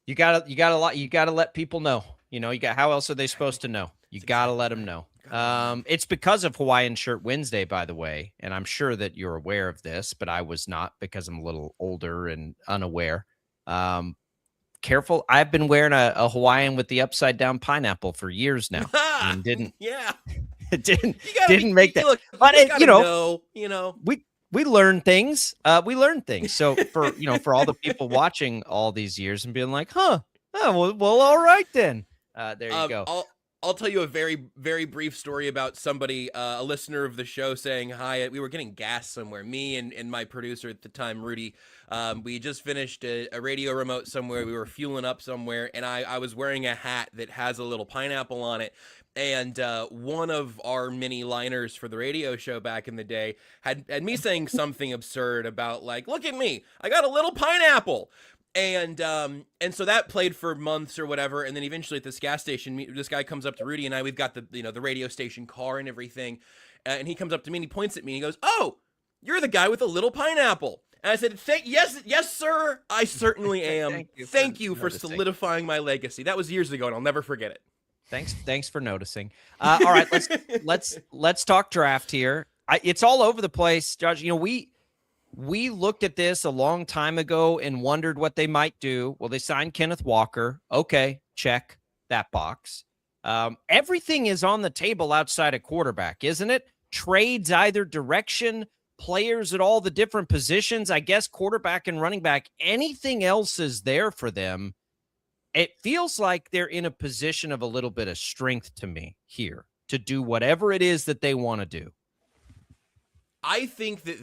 You gotta let people know. You know, how else are they supposed to know? You gotta let them know. It's because of Hawaiian Shirt Wednesday, by the way, and I'm sure that you're aware of this, but I was not, because I'm a little older and unaware. Careful. I've been wearing a Hawaiian with the upside down pineapple for years now, and didn't make that. Look, but you know, we learn things. So for all the people watching all these years and being like, well, all right then. There you go. I'll tell you a very, very brief story about somebody, a listener of the show, saying hi. We were getting gas somewhere. Me and my producer at the time, Rudy, we just finished a radio remote somewhere. We were fueling up somewhere, and I was wearing a hat that has a little pineapple on it. And one of our mini liners for the radio show back in the day had me saying something absurd about, like, look at me, I got a little pineapple. And so that played for months or whatever, and then eventually at this gas station, this guy comes up to Rudy and I. We've got the radio station car and everything, and he comes up to me and he points at me and he goes, "Oh, you're the guy with a little pineapple." And I said, "Yes, sir, I certainly am." Thank you for solidifying my legacy. That was years ago, and I'll never forget it. Thanks for noticing. All right, let's talk draft here. It's all over the place, Josh. You know, we looked at this a long time ago and wondered what they might do. Well, they signed Kenneth Walker. Okay, check that box. Everything is on the table outside of quarterback, isn't it? Trades either direction, players at all the different positions. I guess quarterback and running back. Anything else is there for them. It feels like they're in a position of a little bit of strength to me here to do whatever it is that they want to do. I think that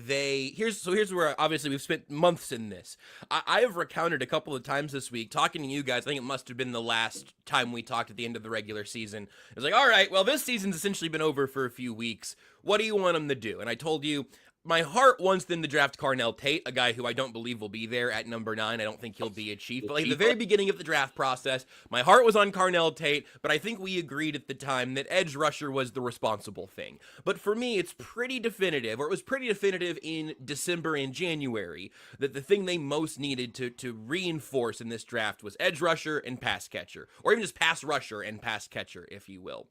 here's where obviously we've spent months in this. I have recounted a couple of times this week talking to you guys. I think it must have been the last time we talked at the end of the regular season. It was like, all right, well, this season's essentially been over for a few weeks. What do you want them to do? And I told you, my heart wants them to draft Carnell Tate, a guy who I don't believe will be there at number 9. I don't think he'll be a Chief. But like at the very beginning of the draft process, my heart was on Carnell Tate, but I think we agreed at the time that edge rusher was the responsible thing. But for me, it's pretty definitive, or it was pretty definitive in December and January, that the thing they most needed to reinforce in this draft was edge rusher and pass catcher, or even just pass rusher and pass catcher, if you will.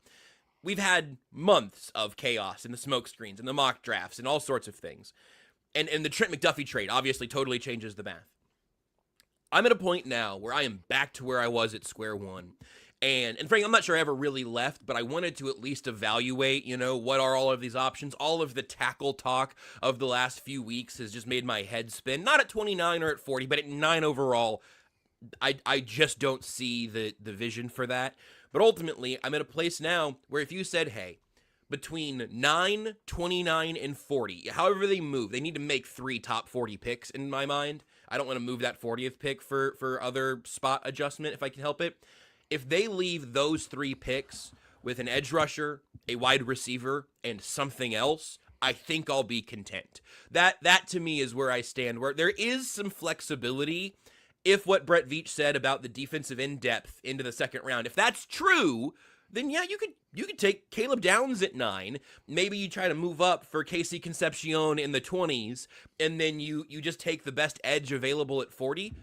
We've had months of chaos in the smoke screens and the mock drafts and all sorts of things. And the Trent McDuffie trade obviously totally changes the math. I'm at a point now where I am back to where I was at square one. And frankly, I'm not sure I ever really left, but I wanted to at least evaluate, what are all of these options? All of the tackle talk of the last few weeks has just made my head spin. Not at 29 or at 40, but at 9 overall. I just don't see the vision for that. But ultimately, I'm at a place now where if you said, hey, between 9, 29, and 40, however they move, they need to make 3 top 40 picks in my mind. I don't want to move that 40th pick for other spot adjustment if I can help it. If they leave those 3 picks with an edge rusher, a wide receiver, and something else, I think I'll be content. That to me is where I stand, where there is some flexibility. If what Brett Veach said about the defensive in-depth into the second round, if that's true, then yeah, you could take Caleb Downs at 9. Maybe you try to move up for Casey Concepcion in the 20s, and then you just take the best edge available at 40.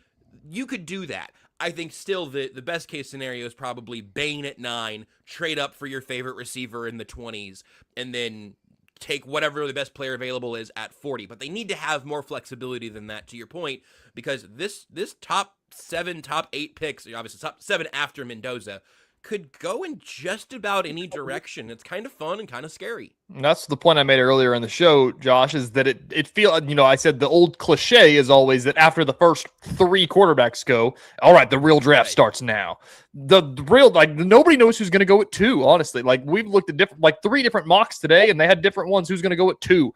You could do that. I think still the best case scenario is probably Bain at 9, trade up for your favorite receiver in the 20s, and then take whatever the best player available is at 40. But they need to have more flexibility than that, to your point, because this top 7, top 8 picks, obviously top 7 after Mendoza, could go in just about any direction. It's kind of fun and kind of scary. And that's the point I made earlier in the show, Josh, is that it feels, I said the old cliche is always that after the first 3 quarterbacks go, all right, the real draft starts now. The real, nobody knows who's going to go at 2, honestly. We've looked at 3 different mocks today, and they had different ones who's going to go at 2.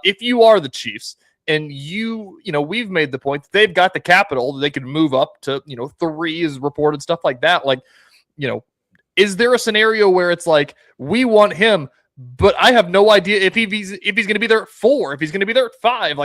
If you are the Chiefs, and we've made the point that they've got the capital, they could move up to, 3 is reported, stuff like that. Is there a scenario where it's like, we want him, but I have no idea if he's going to be there at 4, if he's going to be there at 5?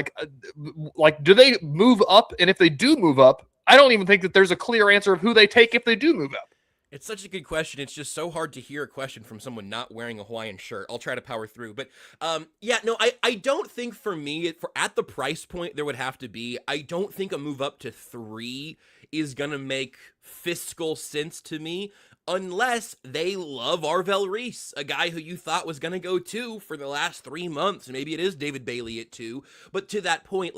Do they move up? And if they do move up, I don't even think that there's a clear answer of who they take if they do move up. It's such a good question. It's just so hard to hear a question from someone not wearing a Hawaiian shirt. I'll try to power through. But I don't think for me, at the price point there would have to be, I don't think a move up to 3 is going to make fiscal sense to me. Unless they love Arvell Reese, a guy who you thought was going to go 2 for the last 3 months. Maybe it is David Bailey at 2. But to that point,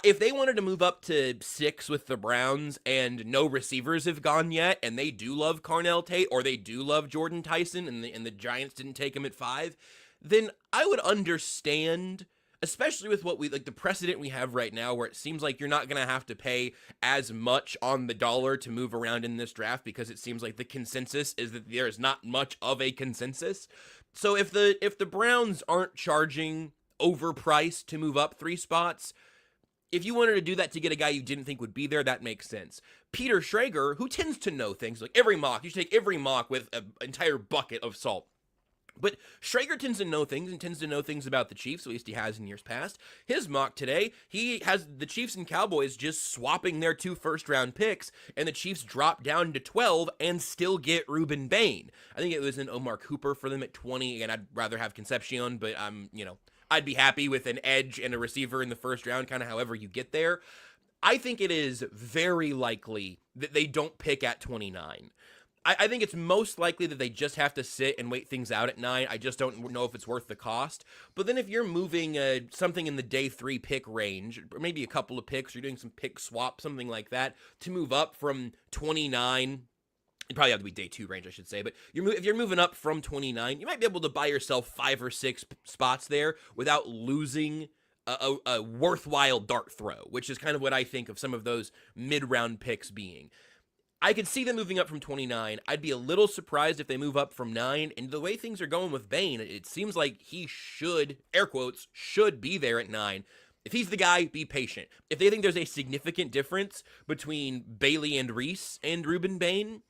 if they wanted to move up to 6 with the Browns and no receivers have gone yet, and they do love Carnell Tate, or they do love Jordan Tyson, and the Giants didn't take him at 5, then I would understand, especially with what the precedent we have right now, where it seems like you're not going to have to pay as much on the dollar to move around in this draft, because it seems like the consensus is that there is not much of a consensus. So if the Browns aren't charging overpriced to move up 3 spots, if you wanted to do that to get a guy you didn't think would be there, that makes sense. Peter Schrager, who tends to know things, every mock, you should take every mock with an entire bucket of salt. But Schrager tends to know things, and tends to know things about the Chiefs, at least he has in years past. His mock today, he has the Chiefs and Cowboys just swapping their 2 first-round picks, and the Chiefs drop down to 12 and still get Ruben Bain. I think it was an Omar Cooper for them at 20, and I'd rather have Concepcion, but I'd be happy with an edge and a receiver in the first round, kind of however you get there. I think it is very likely that they don't pick at 29. I think it's most likely that they just have to sit and wait things out at 9. I just don't know if it's worth the cost. But then if you're moving something in the day 3 pick range, or maybe a couple of picks, you're doing some pick swap, something like that, to move up from 29, it'd probably have to be day 2 range, I should say. But if you're moving up from 29, you might be able to buy yourself 5 or 6 spots there without losing a worthwhile dart throw, which is kind of what I think of some of those mid-round picks being. I could see them moving up from 29. I'd be a little surprised if they move up from 9. And the way things are going with Bain, it seems like he should, air quotes, should be there at 9. If he's the guy, be patient. If they think there's a significant difference between Bailey and Reese and Ruben Bain,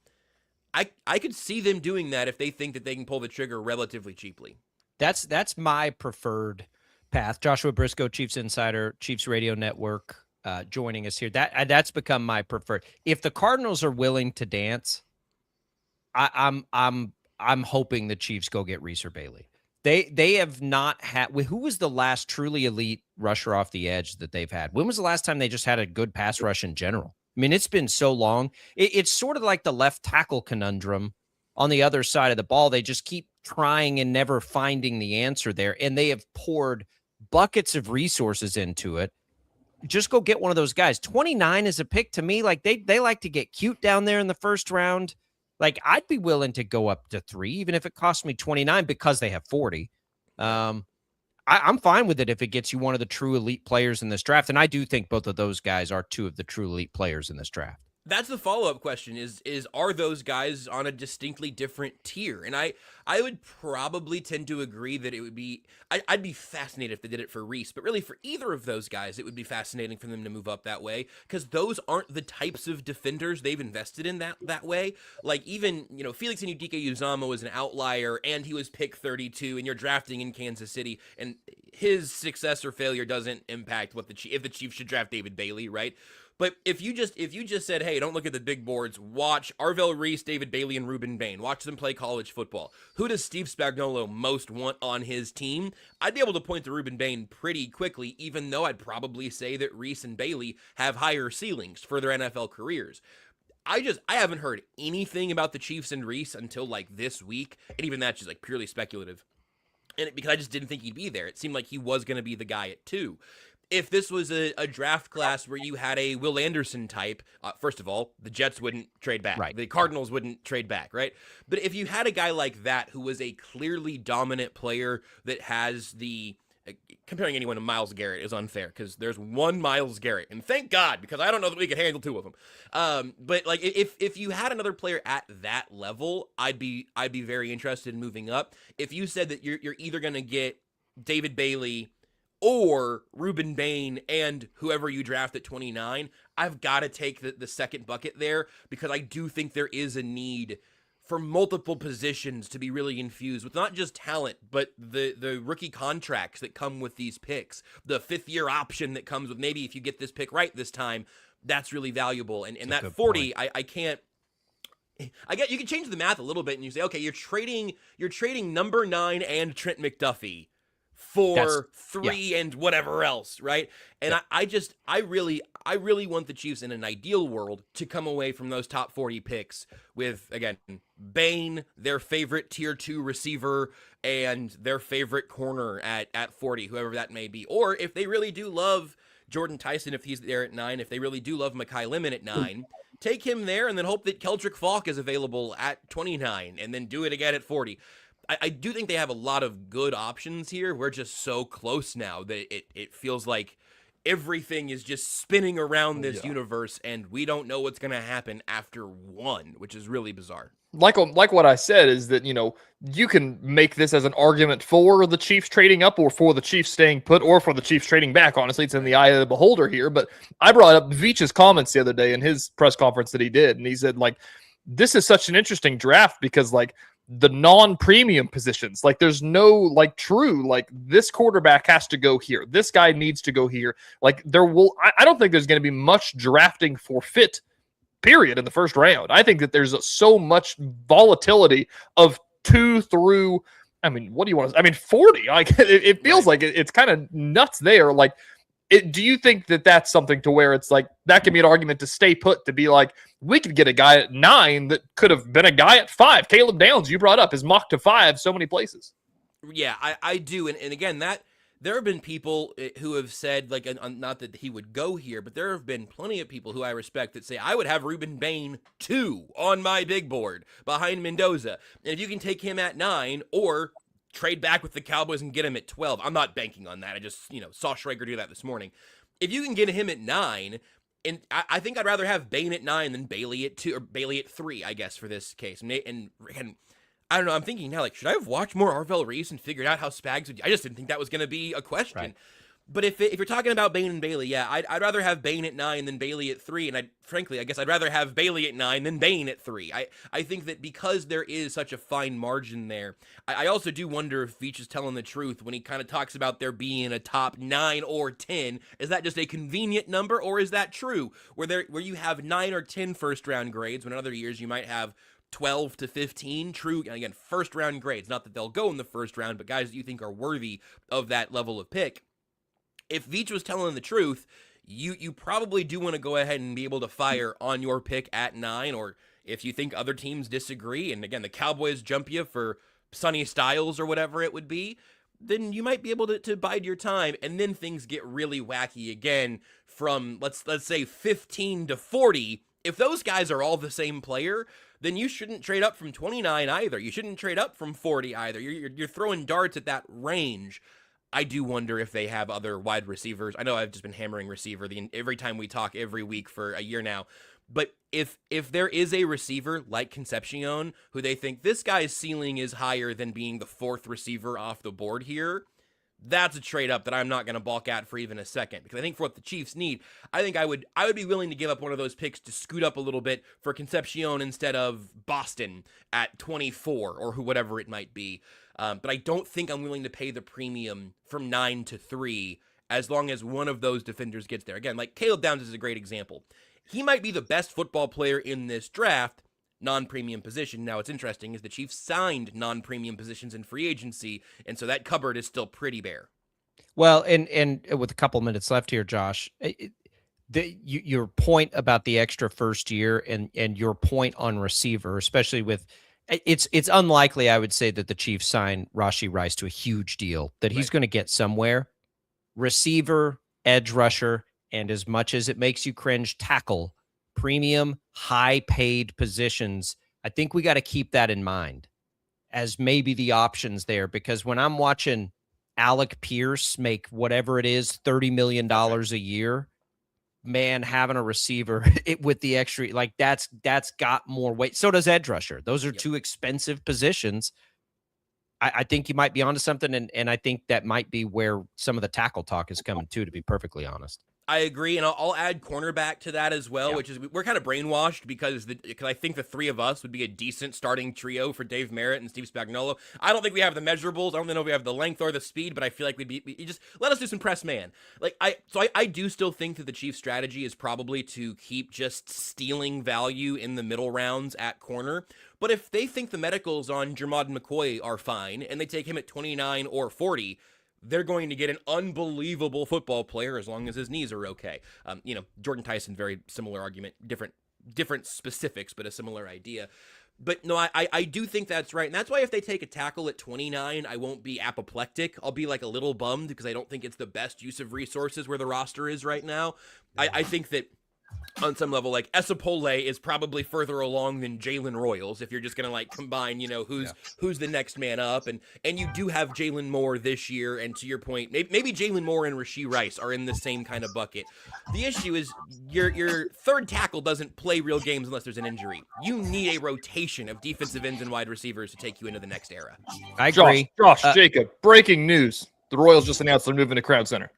I could see them doing that if they think that they can pull the trigger relatively cheaply. That's my preferred path. Joshua Brisco, Chiefs Insider, Chiefs Radio Network, joining us here. That's become my preferred. If the Cardinals are willing to dance, I'm hoping the Chiefs go get Reese or Bailey. They have not had. Who was the last truly elite rusher off the edge that they've had? When was the last time they just had a good pass rush in general? I mean, it's been so long. It's sort of like the left tackle conundrum on the other side of the ball. They just keep trying and never finding the answer there, and they have poured buckets of resources into it. Just go get one of those guys. 29 is a pick to me. Like they like to get cute down there in the first round. Like I'd be willing to go up to 3, even if it costs me 29 because they have 40. I'm fine with it if it gets you one of the true elite players in this draft. And I do think both of those guys are 2 of the true elite players in this draft. That's the follow-up question is are those guys on a distinctly different tier? And I would probably tend to agree that it would be I'd be fascinated if they did it for Reese, but really for either of those guys, it would be fascinating for them to move up that way because those aren't the types of defenders they've invested in that way. Like even, Felix Anudike-Uzomah was an outlier and he was pick 32 and you're drafting in Kansas City and his success or failure doesn't impact if the Chiefs should draft David Bailey, right? But if you just said, hey, don't look at the big boards, watch Arvell Reese, David Bailey, and Ruben Bain. Watch them play college football. Who does Steve Spagnuolo most want on his team? I'd be able to point to Ruben Bain pretty quickly, even though I'd probably say that Reese and Bailey have higher ceilings for their NFL careers. I haven't heard anything about the Chiefs and Reese until like this week, and even that's just like purely speculative. And because I just didn't think he'd be there. It seemed like he was going to be the guy at 2. If this was a draft class where you had a Will Anderson type, first of all, the Jets wouldn't trade back. Right. The Cardinals wouldn't trade back, right? But if you had a guy like that who was a clearly dominant player that has the... comparing anyone to Myles Garrett is unfair because there's one Myles Garrett, and thank God, because I don't know that we could handle 2 of them. But like if you had another player at that level, I'd be very interested in moving up. If you said that you're either going to get David Bailey or Ruben Bain and whoever you draft at 29, I've got to take the second bucket there because I do think there is a need for multiple positions to be really infused with not just talent, but the rookie contracts that come with these picks, the 5th-year option that comes with maybe if you get this pick right this time, that's really valuable. And that 40, I can't. I get you can change the math a little bit and you say, okay, you're trading number 9 and Trent McDuffie for 3 and whatever else, right? And I really want the Chiefs in an ideal world to come away from those top 40 picks with, again, Bain, their favorite tier 2 receiver, and their favorite corner at 40, whoever that may be. Or if they really do love Jordan Tyson, if he's there at 9, if they really do love Mekhi Lemon at 9, take him there and then hope that Keldrick Falk is available at 29 and then do it again at 40. I do think they have a lot of good options here. We're just so close now that it feels like everything is just spinning around this universe, and we don't know what's going to happen after 1, which is really bizarre. Like what I said is that, you can make this as an argument for the Chiefs trading up or for the Chiefs staying put or for the Chiefs trading back. Honestly, it's in the eye of the beholder here. But I brought up Veach's comments the other day in his press conference that he did, and he said, this is such an interesting draft because, the non-premium positions, there's no true this quarterback has to go here, this guy needs to go here. I don't think there's going to be much drafting for fit period in the first round. I think that there's so much volatility of 2 through 40. It feels like it's kind of nuts there. Do you think that that's something to where it's that can be an argument to stay put, to be we could get a guy at 9 that could have been a guy at 5? Caleb Downs, you brought up, is mocked to 5 so many places. Yeah, I do. And again, that there have been people who have said, not that he would go here, but there have been plenty of people who I respect that say, I would have Ruben Bain 2 on my big board behind Mendoza. And if you can take him at 9 or trade back with the Cowboys and get him at 12. I'm not banking on that. I just, saw Schrager do that this morning. If you can get him at 9, and I think I'd rather have Bain at 9 than Bailey at 2 or Bailey at 3, I guess, for this case. And I don't know. I'm thinking now, should I have watched more Arvell Reese and figured out how Spags would? I just didn't think that was going to be a question. Right. But if you're talking about Bane and Bailey, yeah, I'd rather have Bane at 9 than Bailey at 3, and frankly, I guess I'd rather have Bailey at 9 than Bane at 3. I think that because there is such a fine margin there, I also do wonder if Veach is telling the truth when he kind of talks about there being a top 9 or 10. Is that just a convenient number, or is that true? Where you have 9 or 10 first-round grades, when in other years you might have 12 to 15 true, again, first-round grades. Not that they'll go in the first round, but guys that you think are worthy of that level of pick. If Veach was telling the truth, you probably do want to go ahead and be able to fire on your pick at 9, or if you think other teams disagree, and again, the Cowboys jump you for Sonny Styles or whatever it would be, then you might be able to bide your time, and then things get really wacky again from, let's say, 15 to 40. If those guys are all the same player, then you shouldn't trade up from 29 either. You shouldn't trade up from 40 either. You're throwing darts at that range. I do wonder if they have other wide receivers. I know I've just been hammering receiver every time we talk every week for a year now. But if there is a receiver like Concepcion who they think this guy's ceiling is higher than being the 4th receiver off the board here, that's a trade up that I'm not going to balk at for even a second, because I think for what the Chiefs need, I think I would be willing to give up one of those picks to scoot up a little bit for Concepcion instead of Boston at 24 or whatever it might be. But I don't think I'm willing to pay the premium from 9 to 3 as long as one of those defenders gets there. Again, like Caleb Downs is a great example. He might be the best football player in this draft, non-premium position. Now, what's interesting is the Chiefs signed non-premium positions in free agency, and so that cupboard is still pretty bare. Well, and with a couple minutes left here, Josh, your point about the extra first year and your point on receiver, especially with it's unlikely, I would say, that the Chiefs sign Rashee Rice to a huge deal, that he's going to get somewhere. Receiver, edge rusher, and as much as it makes you cringe, tackle, premium, high-paid positions, I think we got to keep that in mind as maybe the options there, because when I'm watching Alec Pierce make whatever it is, $30 million a year, man, having a receiver with the extra, like that's got more weight. So does edge rusher. Those are two expensive positions. I think you might be onto something, and I think that might be where some of the tackle talk is coming too, to be perfectly honest. I agree, and I'll add cornerback to that as well, which is we're kind of brainwashed because I think the three of us would be a decent starting trio for Dave Merritt and Steve Spagnuolo. I don't think we have the measurables. I don't know if we have the length or the speed, but I feel like we just let us do some press man. I do still think that the Chiefs' strategy is probably to keep just stealing value in the middle rounds at corner. But if they think the medicals on Jermod McCoy are fine and they take him at 29 or 40, they're going to get an unbelievable football player as long as his knees are okay. Jordan Tyson, very similar argument, different specifics, but a similar idea. But no, I do think that's right. And that's why if they take a tackle at 29, I won't be apoplectic. I'll be like a little bummed because I don't think it's the best use of resources where the roster is right now. I think that on some level, like Esapole is probably further along than Jalen Royals if you're just going to combine, who's the next man up. And you do have Jalen Moore this year. And to your point, maybe Jalen Moore and Rashee Rice are in the same kind of bucket. The issue is your third tackle doesn't play real games unless there's an injury. You need a rotation of defensive ends and wide receivers to take you into the next era. I agree. Josh, Jacob, breaking news. The Royals just announced they're moving to Crowd Center.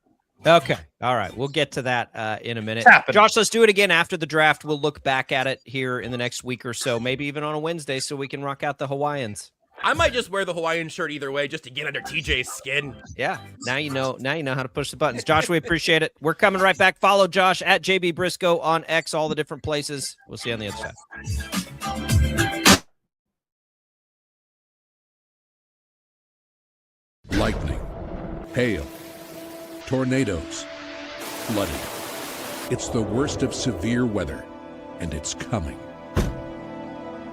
Okay. All right. We'll get to that in a minute. Happening. Josh, let's do it again after the draft. We'll look back at it here in the next week or so, maybe even on a Wednesday, so we can rock out the Hawaiians. I might just wear the Hawaiian shirt either way just to get under TJ's skin. Yeah. Now you know how to push the buttons. Josh, we appreciate it. We're coming right back. Follow Josh at JB Brisco on X, all the different places. We'll see you on the other side. Lightning, hail, tornadoes, flooding. It's the worst of severe weather, and it's coming.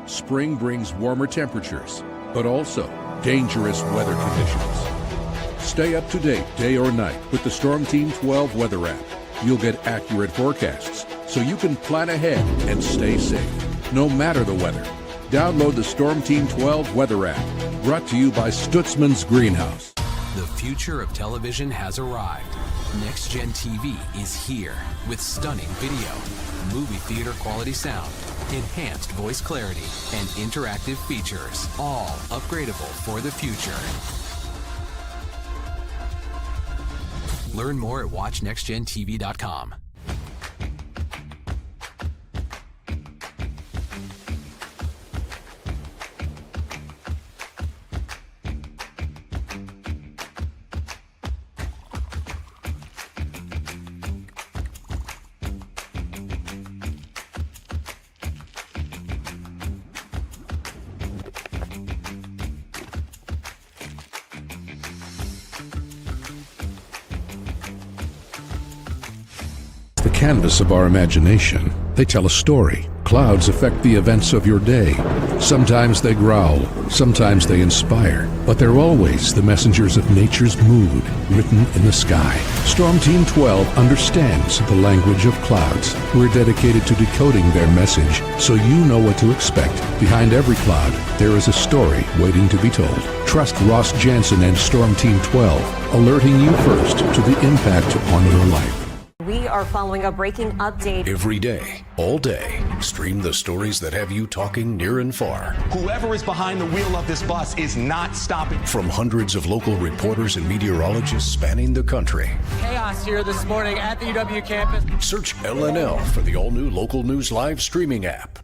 Spring brings warmer temperatures, but also dangerous weather conditions. Stay up to date day or night with the Storm Team 12 weather app. You'll get accurate forecasts, so you can plan ahead and stay safe, no matter the weather. Download the Storm Team 12 weather app, brought to you by Stutzman's Greenhouse. The future of television has arrived. Next Gen TV is here with stunning video, movie theater quality sound, enhanced voice clarity, and interactive features, all upgradable for the future. Learn more at watchnextgentv.com. The canvas of our imagination. They tell a story. Clouds affect the events of your day. Sometimes they growl, sometimes they inspire, but they're always the messengers of nature's mood, written in the sky. Storm Team 12 understands the language of clouds. We're dedicated to decoding their message so you know what to expect. Behind every cloud, there is a story waiting to be told. Trust Ross Jansen and Storm Team 12, alerting you first to the impact on your life. We are following a breaking update. Every day, all day, stream the stories that have you talking near and far. Whoever is behind the wheel of this bus is not stopping. From hundreds of local reporters and meteorologists spanning the country. Chaos here this morning at the UW campus. Search LNL for the all-new Local News Live streaming app.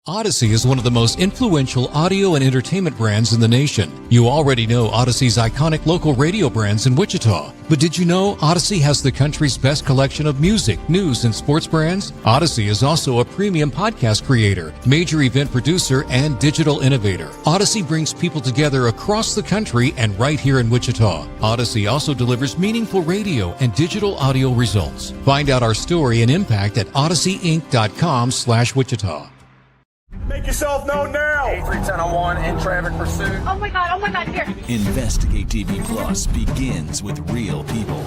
Odyssey is one of the most influential audio and entertainment brands in the nation. You already know Odyssey's iconic local radio brands in Wichita. But did you know Odyssey has the country's best collection of music, news, and sports brands? Odyssey is also a premium podcast creator, major event producer, and digital innovator. Odyssey brings people together across the country and right here in Wichita. Odyssey also delivers meaningful radio and digital audio results. Find out our story and impact at odysseyinc.com/Wichita. Make yourself known now. 31001 in traffic pursuit. Oh my God, here. Investigate TV Plus begins with real people.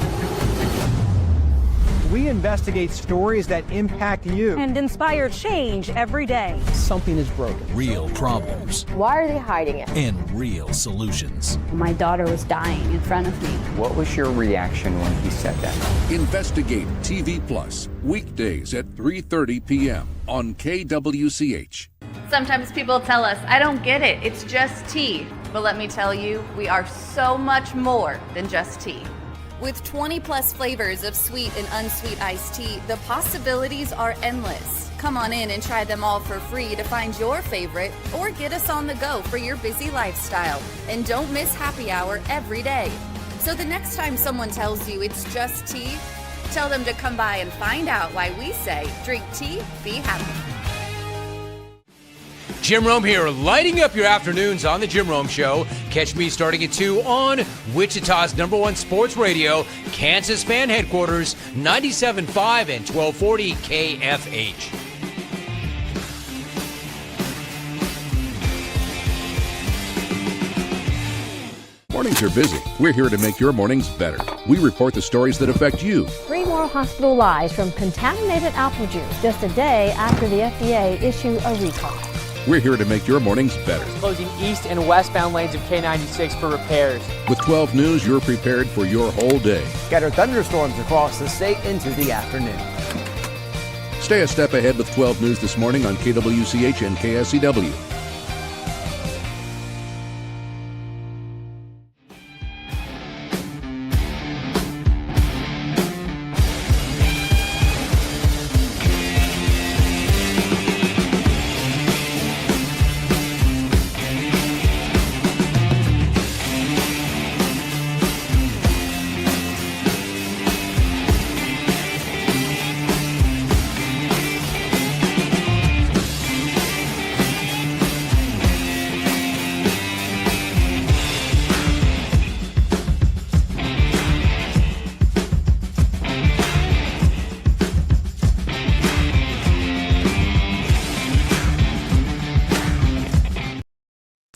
We investigate stories that impact you. And inspire change every day. Something is broken. Real problems. Why are they hiding it? And real solutions. My daughter was dying in front of me. What was your reaction when he said that? Investigate TV Plus, weekdays at 3:30 p.m. on KWCH. Sometimes people tell us, I don't get it, it's just tea. But let me tell you, we are so much more than just tea. With 20 plus flavors of sweet and unsweet iced tea, the possibilities are endless. Come on in and try them all for free to find your favorite or get us on the go for your busy lifestyle. And don't miss happy hour every day. So the next time someone tells you it's just tea, tell them to come by and find out why we say, drink tea, be happy. Jim Rome here, lighting up your afternoons on The Jim Rome Show. Catch me starting at 2 on Wichita's #1 sports radio, Kansas Fan Headquarters, 97.5 and 1240 KFH. Mornings are busy. We're here to make your mornings better. We report the stories that affect you. 3 more hospitalized from contaminated apple juice just a day after the FDA issued a recall. We're here to make your mornings better. Closing east and westbound lanes of K96 for repairs. With 12 News, you're prepared for your whole day. Scattered thunderstorms across the state into the afternoon. Stay a step ahead with 12 News this morning on KWCH and KSCW.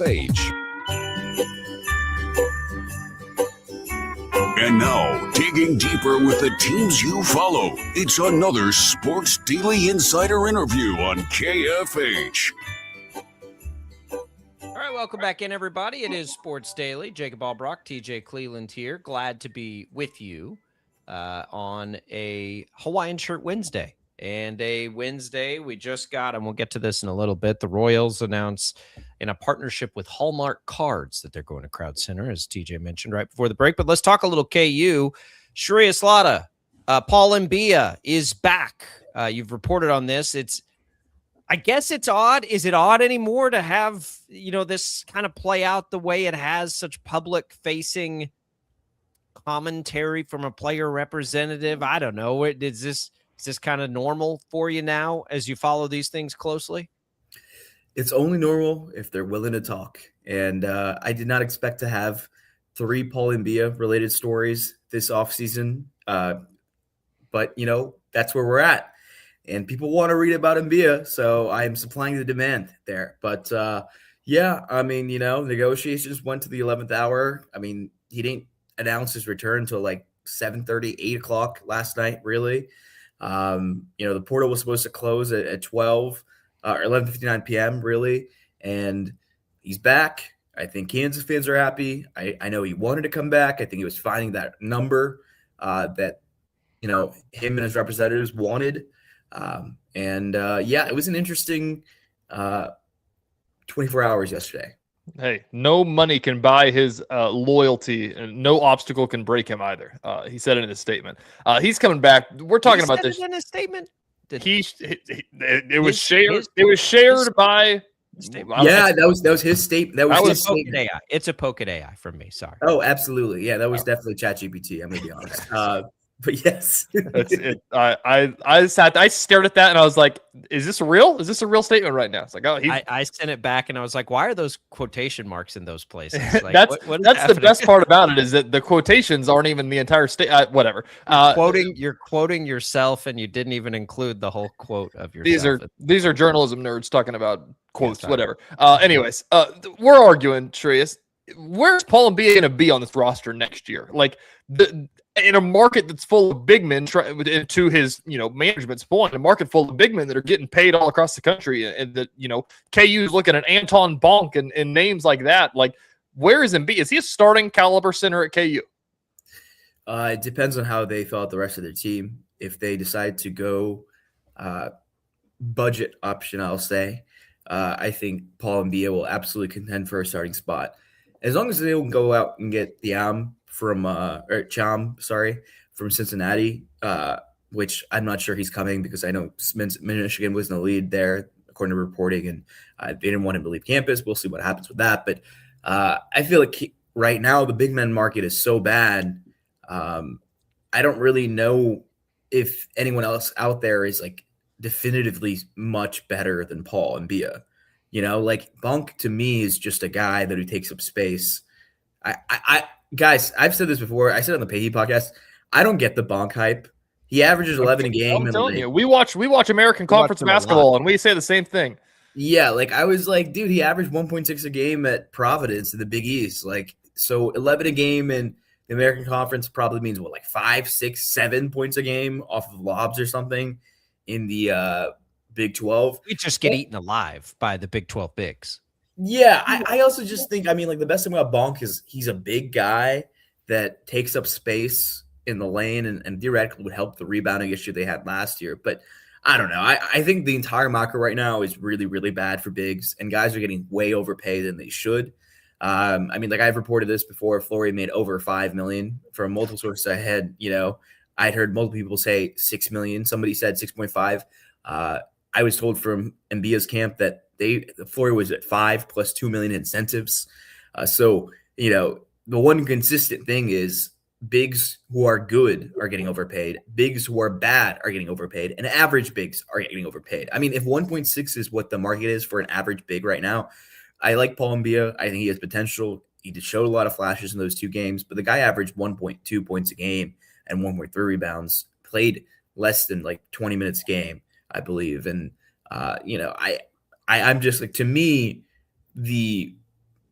Age. And now, digging deeper with the teams you follow, it's another Sports Daily Insider interview on KFH. All right, welcome back in, everybody. It is Sports Daily. Jacob Albrock, TJ Cleveland here. Glad to be with you on a Hawaiian Shirt Wednesday. And a Wednesday we just got, and we'll get to this in a little bit, the Royals announce in a partnership with Hallmark Cards that they're going to Crowd Center, as TJ mentioned right before the break. But let's talk a little KU. Shreyas Laddha, Paul Mbia is back. You've reported on this. I guess it's odd. Is it odd anymore to have, this kind of play out the way it has, such public facing commentary from a player representative? I don't know. Is this kind of normal for you now as you follow these things closely? It's only normal if they're willing to talk. And I did not expect to have 3 Paul Mbia related stories this offseason. But, that's where we're at. And people want to read about Mbia, so I am supplying the demand there. But, negotiations went to the 11th hour. I mean, he didn't announce his return until like 7:30, 8 o'clock last night, really. The portal was supposed to close at 12 or 11:59 p.m., really. And he's back. I think Kansas fans are happy. I know he wanted to come back. I think he was finding that number that, him and his representatives wanted. It was an interesting 24 hours yesterday. Hey, no money can buy his loyalty, and no obstacle can break him either. He said it in his statement. He's coming back. We're talking about this in his statement. It was shared. It was shared by. Yeah, that was his statement. That was his statement. AI. It's a Pocket AI from me. Sorry. Oh, absolutely. Yeah, that was definitely ChatGPT. I'm gonna be honest. But yes, I stared at that and I was like, "Is this real? Is this a real statement right now?" It's like, "Oh." I sent it back and I was like, "Why are those quotation marks in those places?" Like, that's the best part about it, is that the quotations aren't even the entire whatever. You're quoting yourself, and you didn't even include the whole quote of yourself. These are journalism nerds talking about quotes, whatever. Anyways, we're arguing, Shreyas. Where's Paul Mbia going to be on this roster next year? Like in a market that's full of big men, to his management's point, a market full of big men that are getting paid all across the country, and that KU's looking at Anton Bonk and names like that. Like, where is Mbia? Is he a starting caliber center at KU? It depends on how they felt the rest of their team. If they decide to go budget option, I'll say, I think Paul Mbia will absolutely contend for a starting spot. As long as they don't go out and get Cham from Cincinnati, which I'm not sure he's coming, because I know Michigan was in the lead there, according to reporting, and they didn't want him to leave campus. We'll see what happens with that. But I feel like right now the big men market is so bad. I don't really know if anyone else out there is like definitively much better than Paul Mbia. Like Bonk to me is just a guy that who takes up space. Guys, I've said this before. I said it on the Pahey podcast. I don't get the Bonk hype. He averages 11 a game. I'm telling you, we watch American Conference basketball, and we say the same thing. Yeah, like I was like, dude, he averaged 1.6 a game at Providence in the Big East. Like, so 11 a game in the American Conference probably means what, like 5, 6, 7 points a game off of lobs or something in the Big 12. We just get eaten alive by the Big 12 bigs. Yeah, I also just think, the best thing about Bonk is he's a big guy that takes up space in the lane and theoretically would help the rebounding issue they had last year. But I don't know. I think the entire market right now is really, really bad for bigs, and guys are getting way overpaid than they should. I've reported this before. Flory made over $5 million from multiple sources. I'd heard multiple people say $6 million. Somebody said 6.5. I was told from Mbia's camp that Flory was at 5 plus $2 million incentives. The one consistent thing is bigs who are good are getting overpaid. Bigs who are bad are getting overpaid, and average bigs are getting overpaid. If 1.6 is what the market is for an average big right now, I like Paul Mbia. I think he has potential. He just showed a lot of flashes in those 2 games, but the guy averaged 1.2 points a game and 1.3 rebounds, played less than like 20 minutes a game, I believe. And, I'm just like, to me, the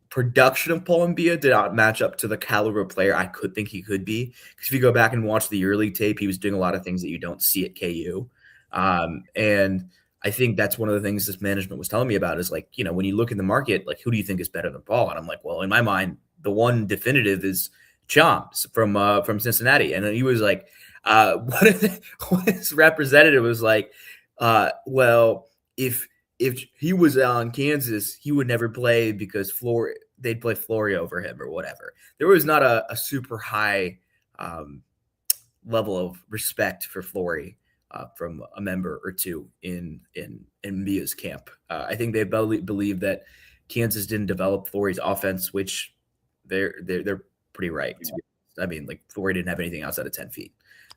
production of Paul Mbia did not match up to the caliber of player I could think he could be. Because if you go back and watch the EuroLeague tape, he was doing a lot of things that you don't see at KU. And I think that's one of the things this management was telling me about is like, when you look in the market, like, who do you think is better than Paul? And I'm like, well, in my mind, the one definitive is Cham from Cincinnati. And then he was like, what his representative was like, well, if he was on Kansas, he would never play because they'd play Flory over him or whatever. There was not a super high level of respect for Flory from a member or two in Mia's camp. I think they believe that Kansas didn't develop Flory's offense, which they're pretty right. I mean, like Flory didn't have anything outside of 10 feet.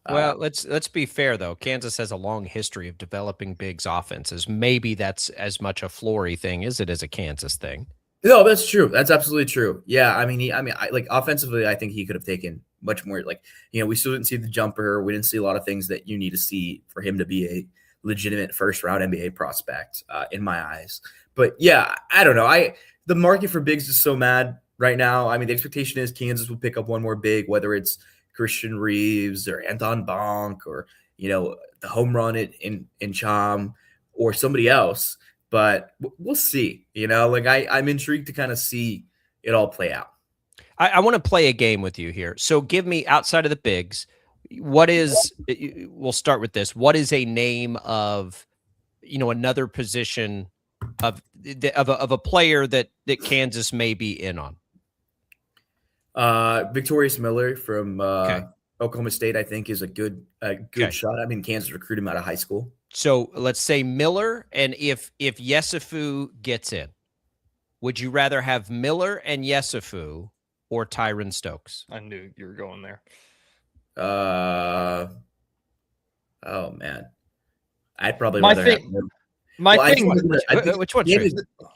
Well, let's be fair though. Kansas has a long history of developing Biggs offenses. Maybe that's as much a Flory thing as it is a Kansas thing. No, that's true. That's absolutely true. Yeah, I mean, like offensively, I think he could have taken much more. Like, we still didn't see the jumper. We didn't see a lot of things that you need to see for him to be a legitimate first-round NBA prospect, in my eyes. But yeah, I don't know. The market for bigs is so mad right now. I mean, the expectation is Kansas will pick up one more big, whether it's Christian Reeves or Anton Bonk or the home run in Cham or somebody else. But we'll see. I'm intrigued to kind of see it all play out. I want to play a game with you here. So give me, outside of the bigs, we'll start with this. What is a name of, another position of a player that Kansas may be in on? Victorious Miller from Oklahoma State, I think, is a good shot. I mean, Kansas recruited him out of high school. So let's say Miller, and if Yesufu gets in, would you rather have Miller and Yesufu or Tyron Stokes? I knew you were going there. Oh man, I'd probably my rather thing. have Miller. Which one?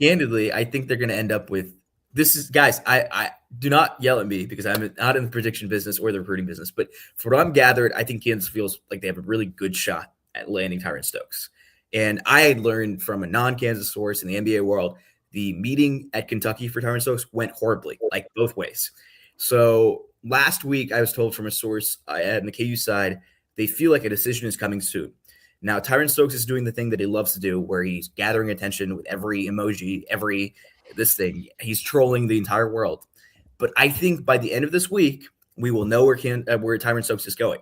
Candidly, I think they're going to end up with this. Is guys, I do not yell at me because I'm not in the prediction business or the recruiting business. But from what I'm gathered, I think Kansas feels like they have a really good shot at landing Tyron Stokes. And I had learned from a non-Kansas source in the NBA world, the meeting at Kentucky for Tyron Stokes went horribly, like both ways. So last week, I was told from a source on the KU side, they feel like a decision is coming soon. Now, Tyron Stokes is doing the thing that he loves to do, where he's gathering attention with every emoji, this thing. He's trolling the entire world. But I think by the end of this week, we will know where Tyron Stokes is going.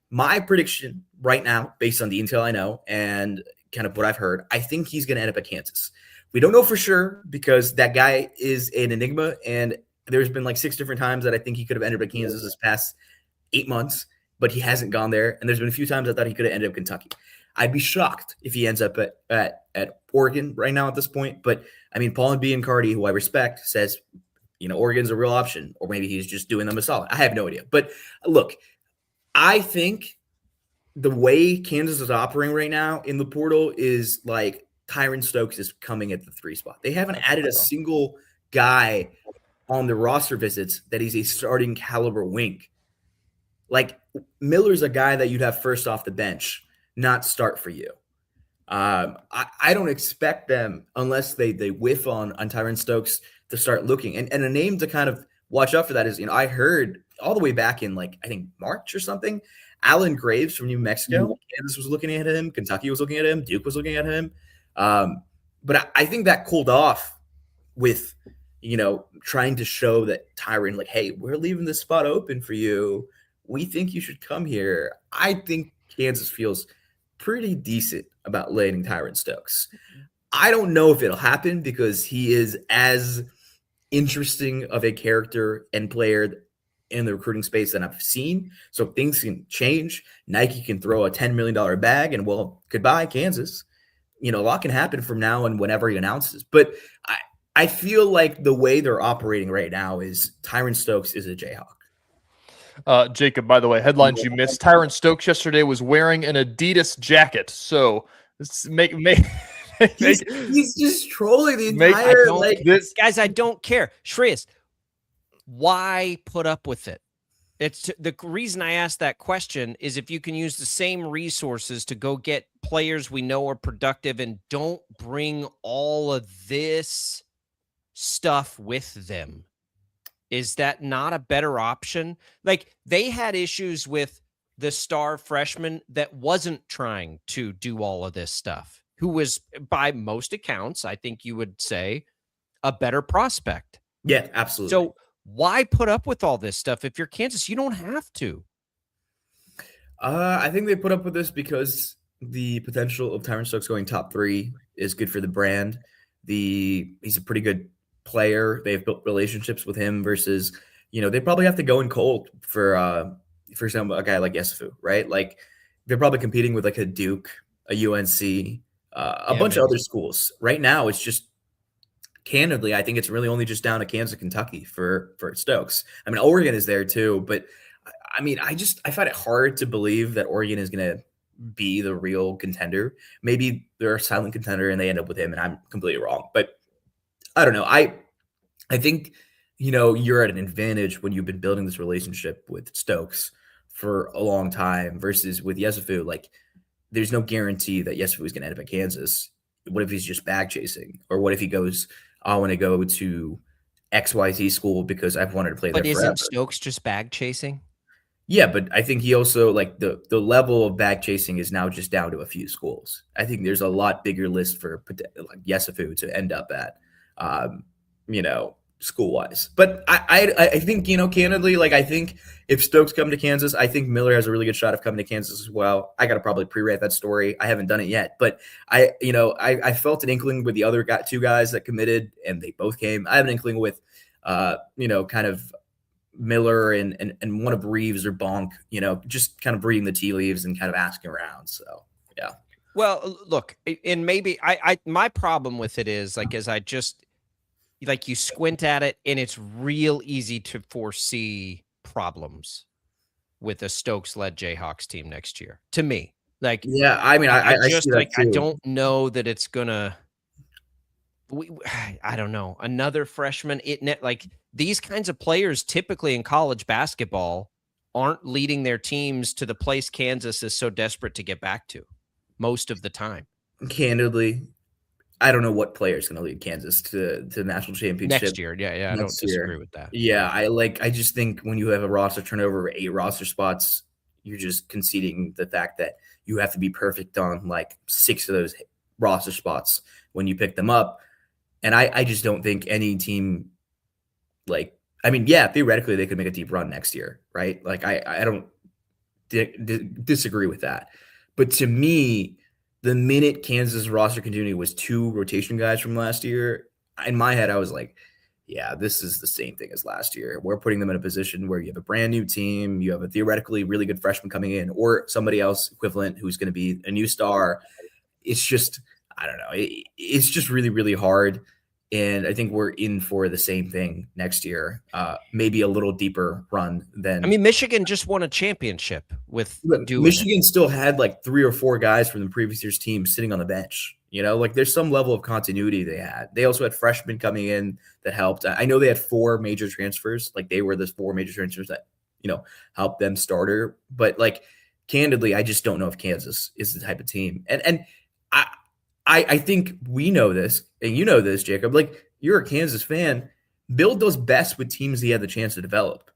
My prediction right now, based on the intel I know and kind of what I've heard, I think he's going to end up at Kansas. We don't know for sure because that guy is an enigma, and there's been like 6 different times that I think he could have ended up at Kansas this past 8 months, but he hasn't gone there. And there's been a few times I thought he could have ended up Kentucky. I'd be shocked if he ends up at Oregon right now at this point. But I mean, Paul and B and Cardi, who I respect, says, Oregon's a real option, or maybe he's just doing them a solid. I have no idea. But look, I think the way Kansas is operating right now in the portal is like Tyron Stokes is coming at the 3 spot. They haven't added a single guy on the roster visits that he's a starting caliber wing. Like Miller's a guy that you'd have first off the bench, not start for you. I don't expect them, unless they whiff on Tyron Stokes, to start looking. And a name to kind of watch out for that is, I heard all the way back in I think March or something, Alan Graves from New Mexico, Kansas was looking at him, Kentucky was looking at him, Duke was looking at him. But I think that cooled off with, trying to show that Tyron, hey, we're leaving this spot open for you. We think you should come here. I think Kansas feels pretty decent about landing Tyron Stokes. I don't know if it'll happen because he is as interesting of a character and player in the recruiting space that I've seen. So things can change. Nike can throw a $10 million bag and, well, goodbye, Kansas. A lot can happen from now and whenever he announces. But I feel like the way they're operating right now is Tyron Stokes is a Jayhawk. Jacob, by the way, headlines you missed. Tyron Stokes yesterday was wearing an Adidas jacket. So he's just trolling the entire guys. I don't care. Shreyas, why put up with it? It's the reason I asked that question is if you can use the same resources to go get players we know are productive and don't bring all of this stuff with them. Is that not a better option? They had issues with the star freshman that wasn't trying to do all of this stuff, who was, by most accounts, I think you would say, a better prospect. Yeah, absolutely. So why put up with all this stuff? If you're Kansas, you don't have to. I think they put up with this because the potential of Tyron Stokes going top 3 is good for the brand. He's a pretty good player. They've built relationships with him versus, they probably have to go in cold for for example, a guy like Yesufu, right? Like they're probably competing with like a Duke, a UNC, a bunch of other schools. Right now, it's just candidly, I think it's really only just down to Kansas, Kentucky for Stokes. I mean, Oregon is there too, but I mean, I find it hard to believe that Oregon is going to be the real contender. Maybe they're a silent contender and they end up with him, and I'm completely wrong. But I don't know. I think, you're at an advantage when you've been building this relationship with Stokes for a long time versus with Yesufu. Like, there's no guarantee that Yesufu is going to end up at Kansas. What if he's just bag chasing? Or what if he goes, I want to go to XYZ school because I've wanted to play there forever. But isn't Stokes just bag chasing? Yeah, but I think he also, like, the level of bag chasing is now just down to a few schools. I think there's a lot bigger list for like Yesufu to end up at, school-wise. But I think, candidly, like, I think if Stokes come to Kansas, I think Miller has a really good shot of coming to Kansas as well. I got to probably pre-write that story. I haven't done it yet, but I felt an inkling with the other two guys that committed, and they both came. I have an inkling with, kind of Miller and one of Reeves or Bonk, just kind of reading the tea leaves and kind of asking around. So, yeah. Well, look, and maybe my problem with it is, like, as I just, like, you squint at it and it's real easy to foresee problems with a Stokes-led Jayhawks team next year. To me, like, yeah, I mean, I just see that like, I too. don't know that it's gonna. I don't know, another freshman. Like, these kinds of players typically in college basketball aren't leading their teams to the place Kansas is so desperate to get back to most of the time. Candidly, I don't know what player is going to lead Kansas to the national championship Next year. Yeah, I don't disagree with that. Yeah, I just think when you have a roster turnover, 8 roster spots, you're just conceding the fact that you have to be perfect on like 6 of those roster spots when you pick them up. And I just don't think any team, like, I mean, yeah, theoretically they could make a deep run next year, right? Like, I don't disagree with that. But to me, the minute Kansas roster continuity was 2 rotation guys from last year, in my head, I was like, yeah, this is the same thing as last year. We're putting them in a position where you have a brand new team, you have a theoretically really good freshman coming in, or somebody else equivalent who's going to be a new star. It's just, I don't know. It's just really, really hard. And I think we're in for the same thing next year. Maybe a little deeper run than. I mean, Michigan just won a championship with Michigan still had like 3 or 4 guys from the previous year's team sitting on the bench. Like, there's some level of continuity they had. They also had freshmen coming in that helped. I know they had 4 major transfers. Like, they were the 4 major transfers that, helped them starter. But, like, candidly, I just don't know if Kansas is the type of team. And I think we know this, and you know this, Jacob. Like, you're a Kansas fan. Bill does best with teams he had the chance to develop.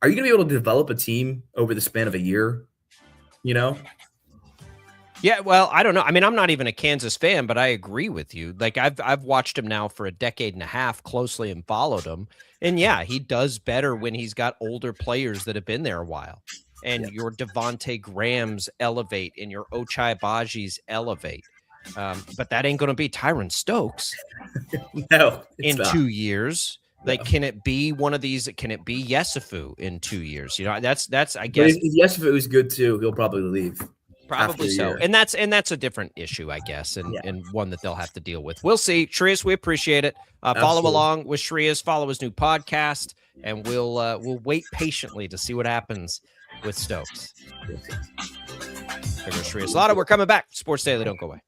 Are you going to be able to develop a team over the span of a year? Yeah, well, I don't know. I mean, I'm not even a Kansas fan, but I agree with you. Like, I've watched him now for a decade and a half closely and followed him. And yeah, he does better when he's got older players that have been there a while. And your Devontae Grahams elevate and your Ochai Bajis elevate. But that ain't going to be Tyron Stokes. No, in not. 2 years. Like, can it be one of these? Can it be Yesufu in 2 years? That's I guess. But if Yesufu is good too, he'll probably leave. Probably so. And that's a different issue, I guess, and one that they'll have to deal with. We'll see. Shreyas, we appreciate it. Follow along with Shreyas, follow his new podcast, and we'll wait patiently to see what happens with Stokes. There goes Shreyas Laddha. We're coming back. Sports Daily, don't go away.